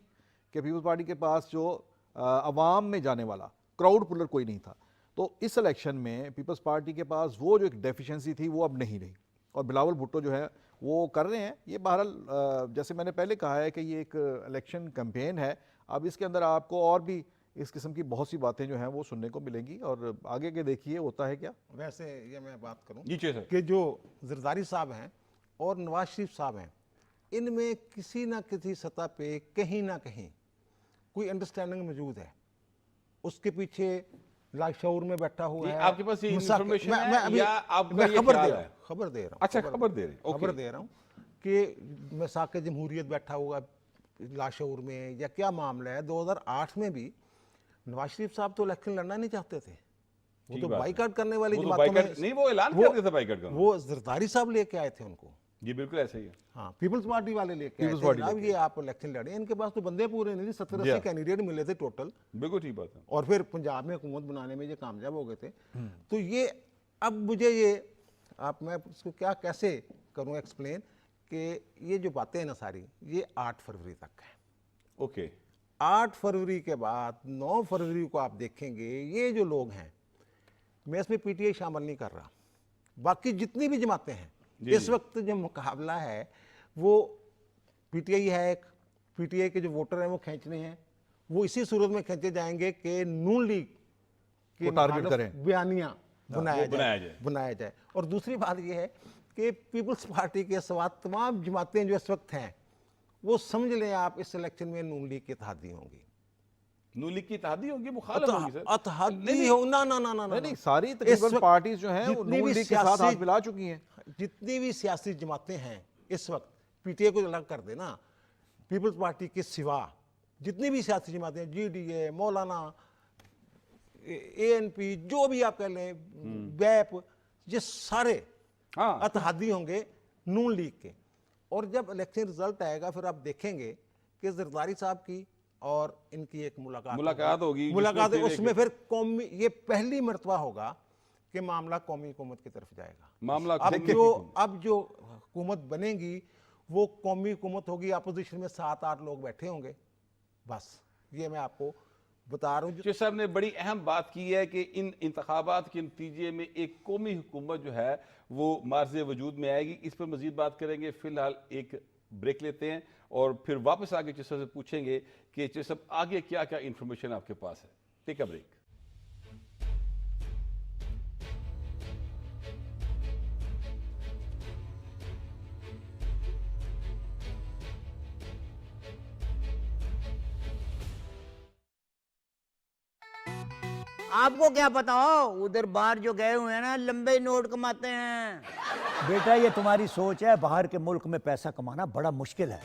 کہ پیپلز پارٹی کے پاس جو عوام میں جانے والا کراؤڈ پلر کوئی نہیں تھا. تو اس الیکشن میں پیپلز پارٹی کے پاس وہ جو ایک ڈیفیشنسی تھی وہ اب نہیں رہی اور بلاول بھٹو جو ہے وہ کر رہے ہیں. یہ بہرحال جیسے میں نے پہلے کہا ہے کہ یہ ایک الیکشن کیمپین ہے. اب اس کے اندر آپ کو اور بھی اس قسم کی بہت سی باتیں جو ہیں وہ سننے کو ملیں گی اور آگے کے دیکھیے ہوتا ہے کیا. ویسے یہ میں بات کروں جی سر. کہ جو زرداری صاحب ہیں اور نواز شریف صاحب ہیں ان میں کسی نہ کسی سطح پہ کہیں نہ کہیں کوئی انڈرسٹینڈنگ موجود ہے. اس کے پیچھے لاشعور میں بیٹھا ہوا ہے. آپ کے پاس یہ انفارمیشن ہے یا آپ کا یہ خیال ہے؟ خبر دے رہا ہوں. اچھا خبر دے رہے ہیں. خبر دے رہا ہوں کہ مساق جمہوریت بیٹھا ہوا لاشعور میں یا کیا معاملہ ہے. 2008 میں بھی نواز شریف صاحب تو الیکشن لڑنا نہیں چاہتے تھے. وہ تو بائیکاٹ کرنے والی جماعتوں میں نہیں وہ اعلان کر دیا تھا بائیکاٹ کرنا. وہ زرداری صاحب لے کے آئے تھے ان کو. جی بالکل ایسا ہی ہے. ہاں پیپلز پارٹی والے لے کے آئے تھے جناب یہ آپ الیکشن لڑیں. ان کے پاس تو بندے پورے نہیں تھے. 70-80 کینڈیڈیٹ ملے تھے ٹوٹل. بالکل ٹھیک بات ہے. اور پھر پنجاب میں حکومت بنانے میں یہ کامیاب ہو گئے تھے. تو یہ اب مجھے یہ آپ میں اس کو کیا کیسے کروں ایکسپلین کہ یہ جو باتیں ہیں نا ساری یہ 8 فروری تک ہے. اوکے 8 فروری کے بعد 9 فروری کو آپ دیکھیں گے یہ جو لوگ ہیں میں اس میں پی ٹی آئی شامل نہیں کر رہا. باقی جتنی بھی جماعتیں ہیں اس وقت جو مقابلہ ہے وہ پی ٹی آئی ہے. ایک پی ٹی آئی کے جو ووٹر ہیں وہ کھینچنے ہیں. وہ اسی صورت میں کھینچے جائیں گے کہ نون لیگ کے ٹارگٹ کریں بیانیہ بنایا جائے. اور دوسری بات یہ ہے کہ پیپلز پارٹی کے سوا تمام جماعتیں جو اس وقت ہیں وہ سمجھ لیں آپ اس الیکشن میں نون لیگ کی اتحادی ہوں گی. نون لیگ کی اتحادی ہوگی مخالف ہوگی سر. اتحادی ہو نا نہیں ساری تقریباً پارٹیز جو ہیں وہ نون لیگ کے ساتھ ہاتھ ملا چکی ہیں. جتنی بھی سیاسی جماعتیں ہیں اس وقت پی ٹی آئی کو الگ کر دینا پیپلز پارٹی کے سوا جتنی بھی سیاسی جماعتیں ہیں G D A Maulana a N P جو بھی آپ کہہ لیں بیپ یہ سارے اتحادی ہوں گے نون لیگ کے. اور جب الیکشن رزلٹ آئے گا پھر آپ دیکھیں گے کہ زرداری صاحب کی اور ان کی ایک ملاقات ہوگی. اس میں پھر قومی یہ پہلی مرتبہ ہوگا کہ معاملہ قومی حکومت کی طرف جائے گا. معاملہ اب جو حکومت بنے گی وہ قومی حکومت ہوگی. اپوزیشن میں 7-8 لوگ بیٹھے ہوں گے. بس یہ میں آپ کو بتا رہا ہوں. چودھری صاحب نے بڑی اہم بات کی ہے کہ ان انتخابات کے نتیجے میں ایک قومی حکومت جو ہے وہ مارز وجود میں آئے گی. اس پر مزید بات کریں گے. فی الحال ایک بریک لیتے ہیں اور پھر واپس آگے چودھری صاحب سے پوچھیں گے کہ چودھری صاحب آگے کیا کیا انفارمیشن آپ کے پاس ہے. ٹیک اے بریک. آپ کو کیا پتا ہو ادھر باہر جو گئے ہوئے ہیں نا لمبے نوٹ کماتے ہیں. بیٹا یہ تمہاری سوچ ہے. باہر کے ملک میں پیسہ کمانا بڑا مشکل ہے.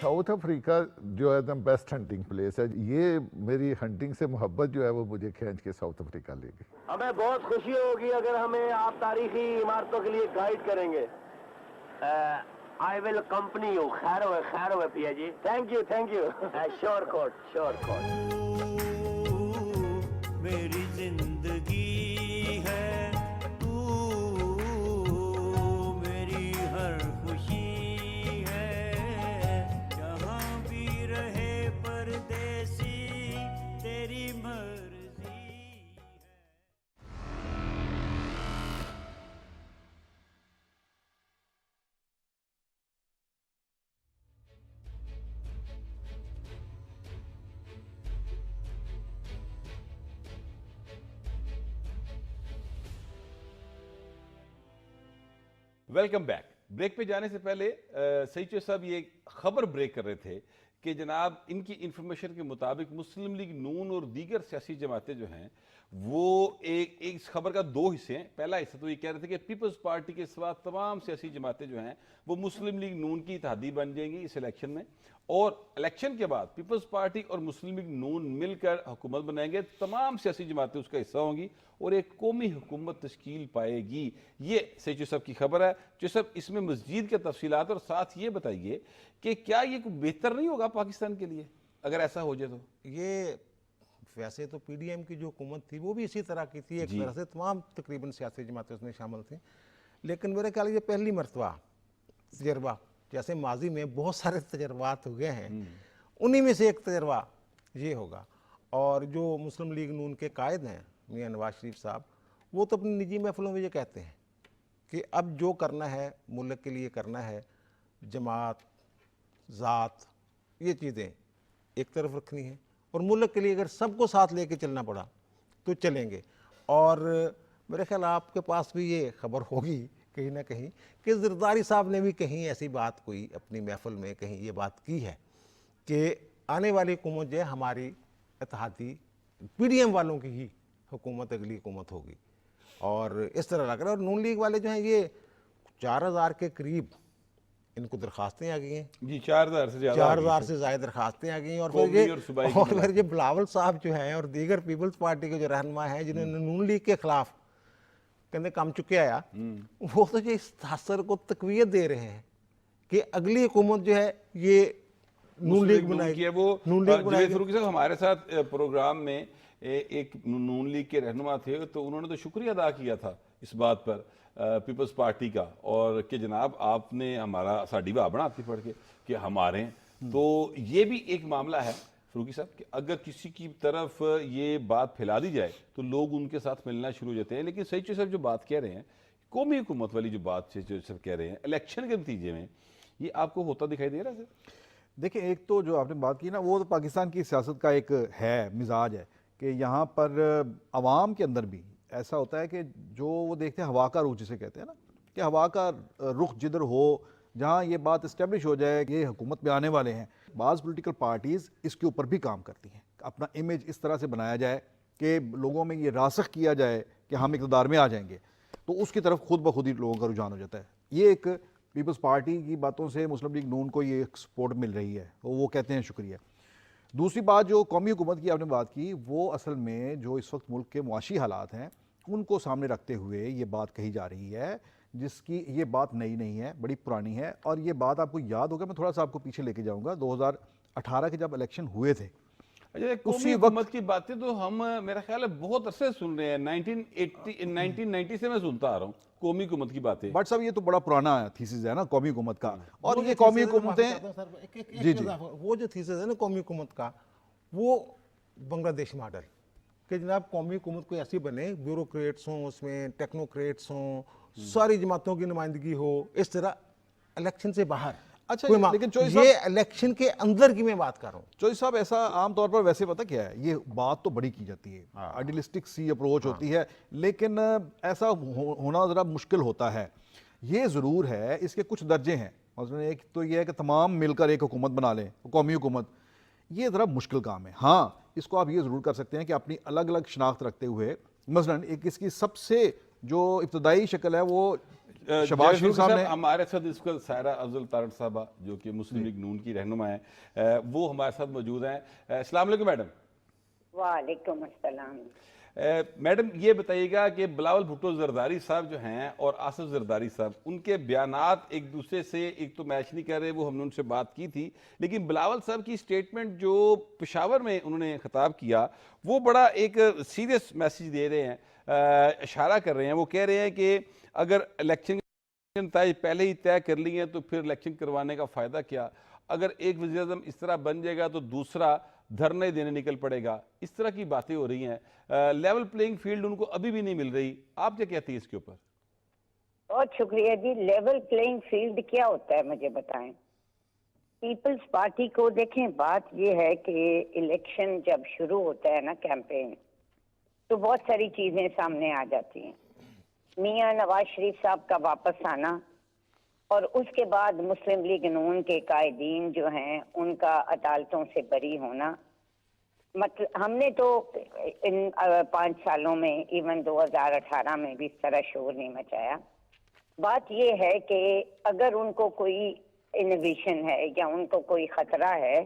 ساؤتھ افریقہ جو ہے نا بیسٹ ہنٹنگ پلیس ہے. یہ میری ہنٹنگ سے محبت جو ہے وہ مجھے کھینچ کے ساؤتھ افریقہ لے گئی. ہمیں بہت خوشی ہوگی اگر ہمیں آپ تاریخی عمارتوں کے لیے گائیڈ کریں گے. آئی ول کمپنی یو. خیر ہوئے پیا جی. Thank you. شور کوٹ. میری زندگی ہے تو میری ہر خوشی ہے. جہاں بھی رہے پردیسی تیری مرضی ہے. Welcome back. بریک پہ جانے سے پہلے سعید چودھری صاحب یہ خبر بریک کر رہے تھے کہ جناب ان کی انفارمیشن کے مطابق مسلم لیگ نون اور دیگر سیاسی جماعتیں جو ہیں وہ ایک خبر کا 2 حصے ہیں. پہلا حصہ تو یہ کہہ رہے تھے کہ پیپلز پارٹی کے سوا تمام سیاسی جماعتیں جو ہیں وہ مسلم لیگ نون کی اتحادی بن جائیں گی اس الیکشن میں. اور الیکشن کے بعد پیپلز پارٹی اور مسلم لیگ نون مل کر حکومت بنائیں گے, تمام سیاسی جماعتیں اس کا حصہ ہوں گی اور ایک قومی حکومت تشکیل پائے گی. یہ سید چوہی صاحب کی خبر ہے. چوہی صاحب, اس میں مزید کے تفصیلات اور ساتھ یہ بتائیے کہ کیا یہ کوئی بہتر نہیں ہوگا پاکستان کے لیے اگر ایسا ہو جائے تو؟ یہ ویسے تو پی ڈی ایم کی جو حکومت تھی وہ بھی اسی طرح کی تھی, ایک طرح سے تمام تقریباً سیاسی جماعتیں اس میں شامل تھیں, لیکن میرے خیال یہ پہلی مرتبہ تجربہ, جیسے ماضی میں بہت سارے تجربات ہوئے ہیں, انہی میں سے ایک تجربہ یہ ہوگا. اور جو مسلم لیگ نون کے قائد ہیں میاں نواز شریف صاحب, وہ تو اپنی نجی محفلوں میں یہ کہتے ہیں کہ اب جو کرنا ہے ملک کے لیے کرنا ہے, جماعت ذات یہ چیزیں ایک طرف رکھنی ہیں, اور ملک کے لیے اگر سب کو ساتھ لے کے چلنا پڑا تو چلیں گے. اور میرے خیال آپ کے پاس بھی یہ خبر ہوگی کہیں نہ کہیں کہ زرداری صاحب نے بھی کہیں ایسی بات کوئی اپنی محفل میں کہیں یہ بات کی ہے کہ آنے والی حکومت جو ہے ہماری اتحادی پی ڈی ایم والوں کی ہی حکومت اگلی حکومت ہوگی. اور اس طرح لگ رہا ہے. اور نون لیگ والے جو ہیں یہ 4000 کے قریب ان کو درخواستیں آ گئی ہیں جی, 4000 سے زیادہ 4000 سے زائد درخواستیں آ گئی ہیں. اور پھر یہ بلاول صاحب جو ہیں اور دیگر پیپلز پارٹی کے جو رہنما ہیں جنہوں نے نون لیگ کے خلاف کہنے کام چکے آیا, وہ تو یہ اس تاثر کو تقویت دے رہے ہیں کہ اگلی حکومت جو ہے یہ نون لیگ بنائے گی. وہ نون لیگ بنائے جوید فروغی صاحب ہمارے ساتھ پروگرام میں ایک نون لیگ کے رہنما تھے, تو انہوں نے تو شکریہ ادا کیا تھا اس بات پر پیپلز پارٹی کا, اور کہ جناب آپ نے ہمارا ساڈی واہ بناتی پڑھ کے کہ ہمارے ہیں. تو یہ بھی ایک معاملہ ہے فروغی صاحب کہ اگر کسی کی طرف یہ بات پھیلا دی جائے تو لوگ ان کے ساتھ ملنا شروع ہو جاتے ہیں. لیکن سید چوہی صاحب جو بات کہہ رہے ہیں, قومی حکومت والی جو بات سید چوہی صاحب کہہ رہے ہیں الیکشن کے نتیجے میں, یہ آپ کو ہوتا دکھائی دے رہا ہے سر؟ دیکھیں, ایک تو جو آپ نے بات کی نا, وہ تو پاکستان کی سیاست کا ایک ہے مزاج ہے کہ یہاں پر عوام کے اندر بھی ایسا ہوتا ہے کہ جو وہ دیکھتے ہیں ہوا کا رخ جسے کہتے ہیں نا, کہ ہوا کا رخ جدھر ہو, جہاں یہ بات اسٹیبلش ہو جائے کہ یہ حکومت میں آنے والے ہیں, بعض پولیٹیکل پارٹیز اس کے اوپر بھی کام کرتی ہیں. اپنا امیج اس طرح سے بنایا جائے کہ لوگوں میں یہ راسخ کیا جائے کہ ہم اقتدار میں آ جائیں گے, تو اس کی طرف خود بخود ہی لوگوں کا رجحان ہو جاتا ہے. یہ ایک پیپلز پارٹی کی باتوں سے مسلم لیگ نون کو یہ ایک سپورٹ مل رہی ہے, وہ کہتے ہیں شکریہ. دوسری بات جو قومی حکومت کی آپ نے بات کی, وہ اصل میں جو اس وقت ملک کے معاشی حالات ہیں ان کو سامنے رکھتے ہوئے یہ بات کہی جا رہی ہے, جس کی یہ بات نئی نہیں ہے, بڑی پرانی ہے. اور یہ بات آپ کو یاد ہوگا, میں تھوڑا سا آپ کو پیچھے لے کے جاؤں گا, 2018 کے جب الیکشن ہوئے تھے, قومی حکومت کی باتیں تو ہم میرا خیال ہے بہت عرصے سن رہے ہیں, 1990 سے میں سنتا آ رہا ہوں قومی حکومت کی باتیں. بٹ صاحب یہ تو بڑا پرانا تھیسس ہے نا قومی حکومت کا. اور یہ قومی حکومتیں وہ جو تھیسس ہے نا قومی حکومت کا, وہ بنگلہ دیش ماڈل کہ جناب قومی حکومت کوئی ایسی بنے, بیوروکریٹس ہوں اس میں, ٹیکنوکریٹس ہوں, ساری جماعتوں کی نمائندگی ہو, اس طرح الیکشن سے باہر. اچھا, لیکن یہ الیکشن کے اندر کی میں بات کر رہا ہوں. چوہی صاحب, ایسا عام طور پر ویسے پتہ کیا ہے, یہ بات تو بڑی کی جاتی ہے, آئیڈیلسٹک سی اپروچ ہوتی ہے, لیکن ایسا ہونا ذرا مشکل ہوتا ہے. یہ ضرور ہے, اس کے کچھ درجے ہیں. مثلا ایک تو یہ ہے کہ تمام مل کر ایک حکومت بنا لیں, قومی حکومت, یہ ذرا مشکل کام ہے. ہاں, اس کو آپ یہ ضرور کر سکتے ہیں کہ اپنی الگ الگ شناخت رکھتے ہوئے, مثلا ایک اس کی سب سے جو ابتدائی شکل ہے وہ شہباز شریف صاحب نے, ہمارے ساتھ اس وقت سائرہ افضل تارڑ صاحبہ جو کہ مسلم لیگ نون کی رہنما ہیں, وہ ہمارے ساتھ موجود ہیں. السلام علیکم میڈم. وعلیکم السلام. میڈم یہ بتائیے گا کہ بلاول بھٹو زرداری صاحب جو ہیں اور آصف زرداری صاحب, ان کے بیانات ایک دوسرے سے ایک تو میچ نہیں کر رہے, وہ ہم نے ان سے بات کی تھی, لیکن بلاول صاحب کی سٹیٹمنٹ جو پشاور میں انہوں نے خطاب کیا وہ بڑا ایک سیریس میسیج دے رہے ہیں, اشارہ کر رہے ہیں. وہ کہہ رہے ہیں کہ اگر الیکشن کے نتائج پہلے ہی طے کر لی ہیں تو پھر الیکشن کروانے کا فائدہ کیا, اگر ایک وزیر اعظم اس طرح بن جائے گا تو دوسرا دھرنے دینے نکل پڑے گا. اس طرح کی باتیں ہو رہی ہیں, لیول پلینگ فیلڈ ان کو ابھی بھی نہیں مل رہی. آپ کیا کہتی ہیں اس کے اوپر؟ بہت شکریہ جی. لیول پلینگ فیلڈ کیا ہوتا ہے مجھے بتائیں. پیپلز پارٹی کو دیکھیں, بات یہ ہے کہ الیکشن جب شروع ہوتا ہے نا کیمپین, تو بہت ساری چیزیں سامنے آ جاتی ہیں. میاں نواز شریف صاحب کا واپس آنا, اور اس کے بعد مسلم لیگ نون کے قائدین جو ہیں ان کا عدالتوں سے بری ہونا. مطلب ہم نے تو ان 5 سالوں میں, ایون 2018 میں بھی اس طرح شور نہیں مچایا. بات یہ ہے کہ اگر ان کو کوئی انویشن ہے یا ان کو کوئی خطرہ ہے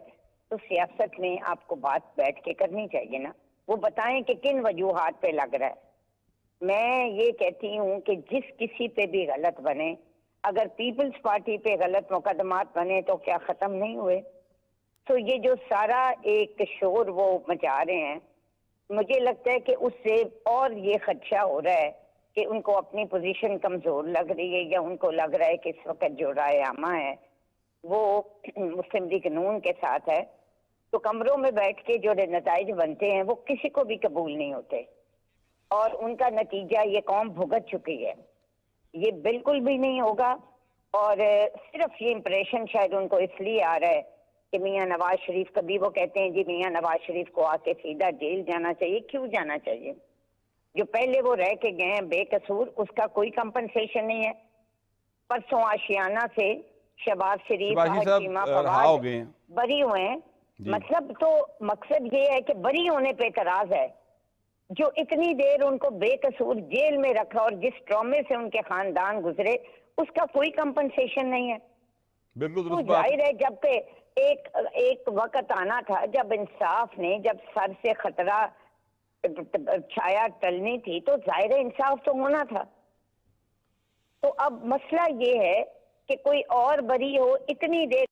تو سیاست میں آپ کو بات بیٹھ کے کرنی چاہیے نا. وہ بتائیں کہ کن وجوہات پہ لگ رہا ہے. میں یہ کہتی ہوں کہ جس کسی پہ بھی غلط بنے, اگر پیپلز پارٹی پہ غلط مقدمات بنے تو کیا ختم نہیں ہوئے؟ تو یہ جو سارا ایک شور وہ مچا رہے ہیں, مجھے لگتا ہے کہ اس سے اور یہ خدشہ ہو رہا ہے کہ ان کو اپنی پوزیشن کمزور لگ رہی ہے, یا ان کو لگ رہا ہے کہ اس وقت جو رائے عامہ ہے وہ مسلم لیگ نون کے ساتھ ہے. تو کمروں میں بیٹھ کے جو نتائج بنتے ہیں وہ کسی کو بھی قبول نہیں ہوتے, اور ان کا نتیجہ یہ قوم بھگت چکی ہے. یہ بالکل بھی نہیں ہوگا. اور صرف یہ امپریشن شاید ان کو اس لیے آ رہا ہے کہ میاں نواز شریف, کبھی وہ کہتے ہیں جی میاں نواز شریف کو آ کے سیدھا جیل جانا چاہیے. کیوں جانا چاہیے؟ جو پہلے وہ رہ کے گئے ہیں بے قصور, اس کا کوئی کمپنسیشن نہیں ہے. پرسوں آشیانہ سے شہباز شریف رہا ہو گئے ہیں, بری ہوئے ہیں. مطلب تو مقصد یہ ہے کہ بری ہونے پہ اعتراض ہے. جو اتنی دیر ان کو بے قصور جیل میں رکھا اور جس ٹرامے سے ان کے خاندان گزرے, اس کا کوئی کمپنسیشن نہیں ہے. بالکل تو ظاہر ہے جب کہ ایک وقت آنا تھا جب انصاف نے, جب سر سے خطرہ چھایا ٹلنی تھی, تو ظاہر انصاف تو ہونا تھا. تو اب مسئلہ یہ ہے کہ کوئی اور بری ہو, اتنی دیر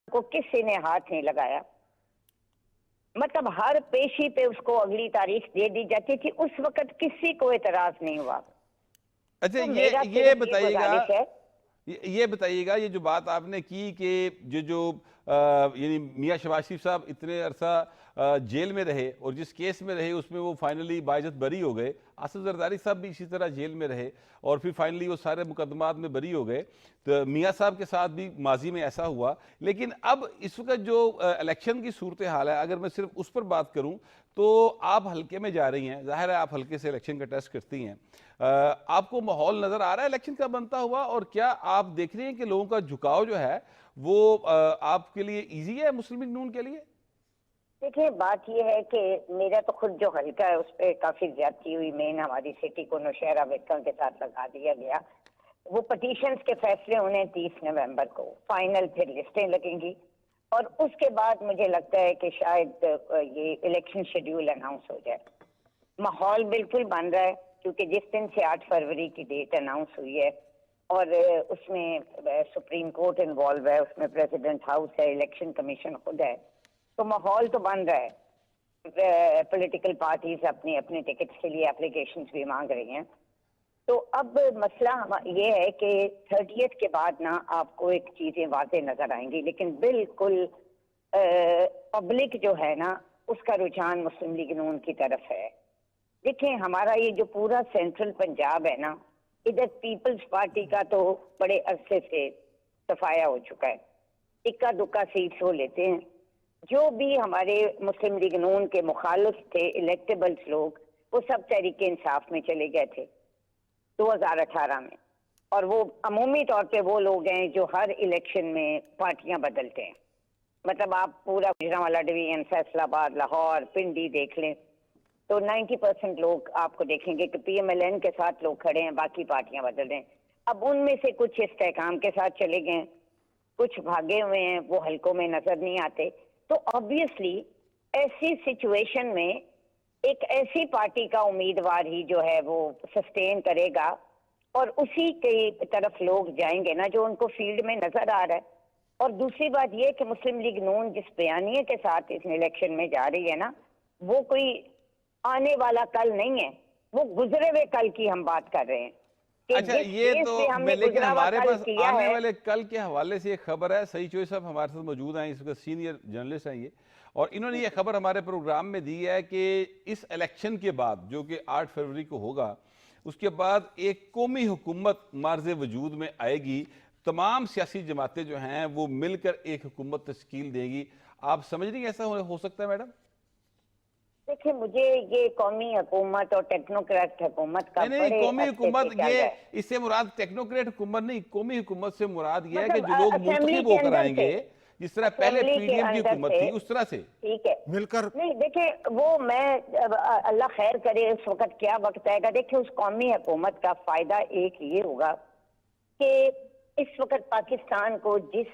کو کسی نے ہاتھ نہیں لگایا. مطلب ہر پیشی پہ اس کو اگلی تاریخ دے دی جاتی تھی, اس وقت کسی کو اعتراض نہیں ہوا. اچھا یہ بتائیے گا, یہ جو بات آپ نے کی کہ جو یعنی میاں شہباز شریف صاحب اتنے عرصہ جیل میں رہے اور جس کیس میں رہے اس میں وہ فائنلی باعزت بری ہو گئے, آصف زرداری صاحب بھی اسی طرح جیل میں رہے اور پھر فائنلی وہ سارے مقدمات میں بری ہو گئے. تو میاں صاحب کے ساتھ بھی ماضی میں ایسا ہوا. لیکن اب اس وقت جو الیکشن کی صورتحال ہے, اگر میں صرف اس پر بات کروں تو آپ حلقے میں جا رہی ہیں, ظاہر ہے آپ حلقے سے الیکشن کا ٹیسٹ کرتی ہیں. آپ کو ماحول نظر آ رہا ہے الیکشن کا بنتا ہوا, اور کیا آپ دیکھ رہے ہیں کہ لوگوں کا جھکاؤ جو ہے وہ آپ کے لیے ایزی ہے مسلم لیگ نون کے لیے؟ دیکھیں بات یہ ہے کہ میرا تو خود جو حلقہ ہے اس پہ کافی زیادتی ہوئی. مین ہماری سٹی کو نوشہرہ ویکن کے ساتھ لگا دیا گیا. وہ پٹیشنز کے فیصلے انہیں 30 نومبر کو, فائنل پھر لسٹیں لگیں گی, اور اس کے بعد مجھے لگتا ہے کہ شاید یہ الیکشن شیڈیول اناؤنس ہو جائے. ماحول بالکل بن رہا ہے کیونکہ جس دن سے 8 فروری کی ڈیٹ اناؤنس ہوئی ہے, اور اس میں سپریم کورٹ انوالو ہے, اس میں پریزیڈنٹ ہاؤس ہے, الیکشن کمیشن خود ہے, تو ماحول تو بن رہا ہے. پولیٹیکل پارٹیز اپنی اپنی ٹکٹس کے لیے اپلیکیشنز بھی مانگ رہی ہیں. تو اب مسئلہ یہ ہے کہ 30th کے بعد نا آپ کو ایک چیزیں واضح نظر آئیں گی, لیکن بالکل پبلک جو ہے نا اس کا رجحان مسلم لیگ نون کی طرف ہے. دیکھیں ہمارا یہ جو پورا سینٹرل پنجاب ہے نا, ادھر پیپلز پارٹی کا تو بڑے عرصے سے صفایا ہو چکا ہے. اکا دکا سیٹس وہ لیتے ہیں. جو بھی ہمارے مسلم لیگ نون کے مخالف تھے الیکٹیبلز لوگ, وہ سب تحریک انصاف میں چلے گئے تھے 2018 میں, اور وہ عمومی طور پہ وہ لوگ ہیں جو ہر الیکشن میں پارٹیاں بدلتے ہیں. مطلب آپ پورا گجرانوالہ ڈویژن, فیصل آباد, لاہور, پنڈی دیکھ لیں تو 90% لوگ آپ کو دیکھیں گے کہ پی ایم ایل این کے ساتھ لوگ کھڑے ہیں, باقی پارٹیاں بدل رہے ہیں. اب ان میں سے کچھ استحکام کے ساتھ چلے گئے, کچھ بھاگے ہوئے ہیں, وہ حلقوں میں نظر نہیں آتے. تو آبویسلی ایسی سچویشن میں ایک ایسی پارٹی کا امیدوار ہی جو ہے وہ سسٹین کرے گا, اور اسی کی طرف لوگ جائیں گے نا جو ان کو فیلڈ میں نظر آ رہا ہے. اور دوسری بات یہ کہ مسلم لیگ نون جس بیانیے کے ساتھ اس الیکشن میں جا رہی ہے نا, وہ کوئی آنے والا کل نہیں ہے, وہ گزرے ہوئے کل کی ہم بات کر رہے ہیں. اچھا یہ تو لیکن ہمارے پاس آنے والے کل کے حوالے سے ایک خبر ہے. سعید چوہی صاحب ہمارے ساتھ موجود ہیں, اس وقت سینئر جرنلسٹ ہیں یہ, اور انہوں نے یہ خبر ہمارے پروگرام میں دی ہے کہ اس الیکشن کے بعد جو کہ 8 فروری کو ہوگا, اس کے بعد ایک قومی حکومت مارز وجود میں آئے گی. تمام سیاسی جماعتیں جو ہیں وہ مل کر ایک حکومت تشکیل دیں گی. آپ سمجھ رہی ہیں ایسا ہو سکتا ہے میڈم؟ دیکھیں مجھے یہ قومی حکومت اور ٹیکنوکریٹ حکومت کا نہیں, قومی حکومت یہ اس سے مراد ٹیکنوکریٹ حکومت نہیں, قومی حکومت سے مراد یہ ہے کہ جو لوگ منتخب ہو کر آئیں گے, جس طرح پہلے پی ڈی ایم کی حکومت تھی اس طرح سے. ٹھیک ہے, مل کر نہیں دیکھیں وہ میں اللہ خیر کرے اس وقت کیا وقت آئے گا. دیکھیں اس قومی حکومت کا فائدہ ایک یہ ہوگا کہ इस वक्त पाकिस्तान को जिस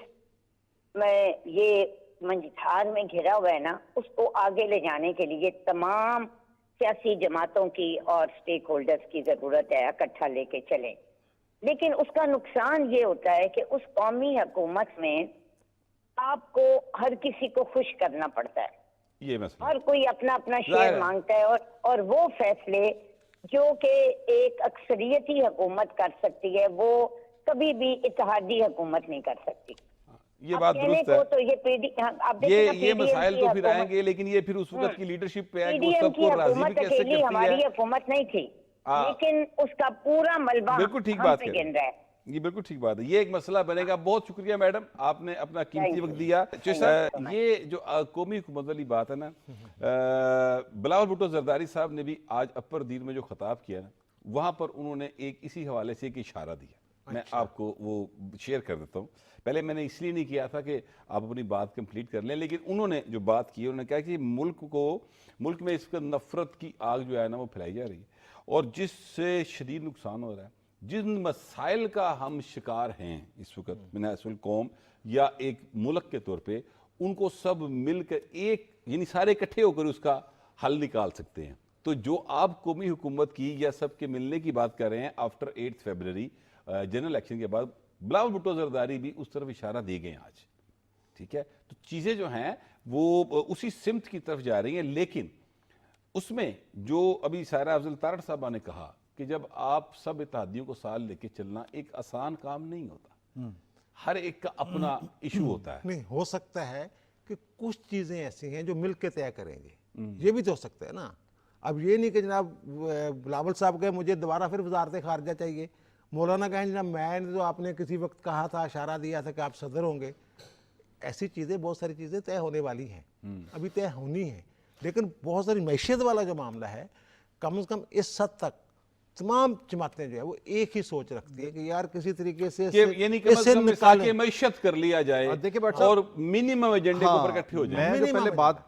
में ये मंझधार में घिरा हुआ है ना, उसको आगे ले जाने के लिए तमाम सियासी जमातों की और स्टेक होल्डर्स की जरूरत है, इकट्ठा लेके चले। लेकिन उसका नुकसान ये होता है कि उस कौमी हुकूमत में आपको हर किसी को खुश करना पड़ता है, ये मसला हर कोई अपना अपना जाहिर शेयर है। मांगता है, और वो फैसले जो कि एक अक्सरियती हुकूमत कर सकती है, वो कभी भी इत्तेहादी हुकूमत नहीं कर सकती। ये अब बात कहने दुरुस्त को है। तो ये आप देखिए ना, ये PDM मसाइल की तो फिर हुकूमत- आएंगे, लेकिन ये फिर उस वक्त की लीडरशिप पे है कि वो PDM की सबको राजी भी हुकूमत कैसे अकेली करती हमारी है। हुकूमत नहीं थी, हाँ। लेकिन उसका पूरा मलबा बिल्कुल ठीक हम बात पे कह गिन रहा है। ये बिल्कुल ठीक बात है, ये एक मसला बनेगा। बहुत शुक्रिया मैडम, आपने अपना कीमती Thank वक्त you. दिया। Thank you so much. ये जो कौमी हुकूमत वाली बात है ना, बिलावल भुट्टो जरदारी साहब ने भी आज अपर दीन में जो खिताब किया ना, वहाँ पर उन्होंने एक इसी हवाले से एक इशारा दिया। मैं आपको वो शेयर कर देता हूँ। पहले मैंने इसलिए नहीं किया था कि आप अपनी बात कंप्लीट कर लें, लेकिन उन्होंने जो बात की, उन्होंने कहा कि मुल्क में इस वक्त नफरत की आग जो है ना वो फैलाई जा रही है, और जिससे शदीद नुकसान हो रहा है। जिन मसाइल का हम शिकार हैं इस वक्त मिनासुल कौम या एक मुल्क के तौर पे, उनको सब मिलकर एक यानी सारे इकट्ठे होकर उसका हल निकाल सकते हैं। तो जो आप कौमी हुकूमत की या सबके मिलने की बात कर रहे हैं आफ्टर 8 फरवरी जनरल इलेक्शन के बाद, बिलावल भुट्टो जरदारी भी उस तरफ इशारा दिए गए आज। ठीक है, तो चीज़ें जो हैं वो उसी सिमत की तरफ जा रही हैं। लेकिन उसमें जो अभी सायरा अफजल तारड़ साहबा ने कहा कि जब आप सब इत्तेहादियों को साथ लेके चलना एक आसान काम नहीं होता, हर एक का अपना इशू होता है। नहीं, हो सकता है कि कुछ चीज़ें ऐसी हैं जो मिल के तय करेंगे, ये भी तो हो सकता है ना। अब ये नहीं कि जनाब बिलावल साहब कहे मुझे दोबारा फिर वजारत खारजा चाहिए, मौलाना कहें जनाब मैंने तो आपने किसी वक्त कहा था, इशारा दिया था कि आप सदर होंगे। ऐसी चीज़ें, बहुत सारी चीज़ें तय होने वाली हैं, अभी तय होनी है। लेकिन बहुत सारी मैशियत वाला जो मामला है, कम से कम इस हद तक तमाम जमातें जो है वो एक ही सोच रखती है कि यार किसी तरीके से ये नहीं कम से कम मिसाके मैशत कर लिया जाए देखिए भट्ट साहब, और मिनिमम एजेंडे के ऊपर इकट्ठे हो जाए।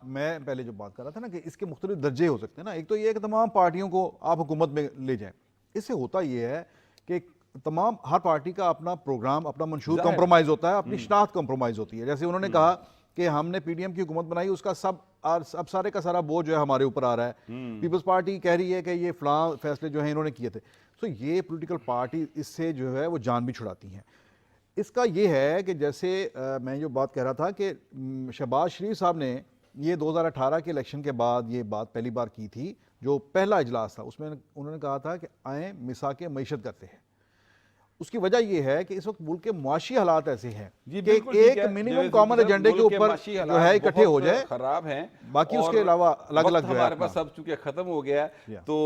मैं पहले जो बात कर रहा था ना कि इसके मुख्तलिफ दर्जे हो सकते हैं ना। एक तो ये है कि तमाम पार्टियों को आप हुकूमत में ले जाएं। इससे होता ये है कि तमाम हर पार्टी का अपना प्रोग्राम, अपना मंशूर कॉम्प्रोमाइज़ होता है, अपनी शनाख्त कॉम्प्रोमाइज़ होती है। जैसे उन्होंने कहा कि हमने पीडीएम की हुकूमत बनाई, उसका अब सारे का सारा बोझ जो है हमारे ऊपर आ रहा है। पीपल्स पार्टी कह रही है कि ये फलां फैसले जो हैं इन्होंने किए थे। तो ये पॉलिटिकल पार्टी इससे जो है वो जान भी छुड़ाती हैं। इसका ये है कि जैसे मैं जो बात कह रहा था कि शहबाज शरीफ साहब ने ये 2018 के इलेक्शन के बाद ये बात पहली बार की थी, जो पहला इजलास था उसमें उन्होंने कहा था कि आएँ मिसाके मईशत करते हैं। उसकी वजह यह है कि इस वक्त मुल्क के मुआशी हालात ऐसे हैं कि एक मिनिमम कॉमन एजेंडे के ऊपर जो है इकट्ठे हो जाए, खराब हैं, बाकी उसके अलावा अलग अलग हमारे पास सब चूंकि खत्म हो गया है। तो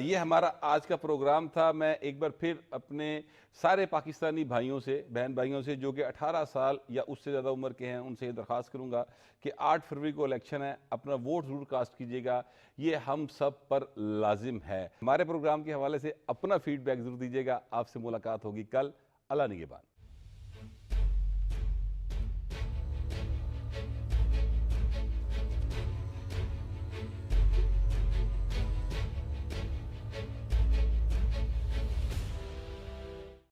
ये हमारा आज का प्रोग्राम था। मैं एक बार फिर अपने सारे पाकिस्तानी भाइयों से, बहन भाइयों से जो कि 18 साल या उससे ज़्यादा उम्र के हैं, उनसे ये दरख्वास्त करूँगा कि 8 फरवरी को इलेक्शन है, अपना वोट ज़रूर कास्ट कीजिएगा, ये हम सब पर लाजिम है। हमारे प्रोग्राम के हवाले से अपना फीडबैक ज़रूर दीजिएगा। आपसे मुलाकात होगी कल। अल्लाह निगहबान।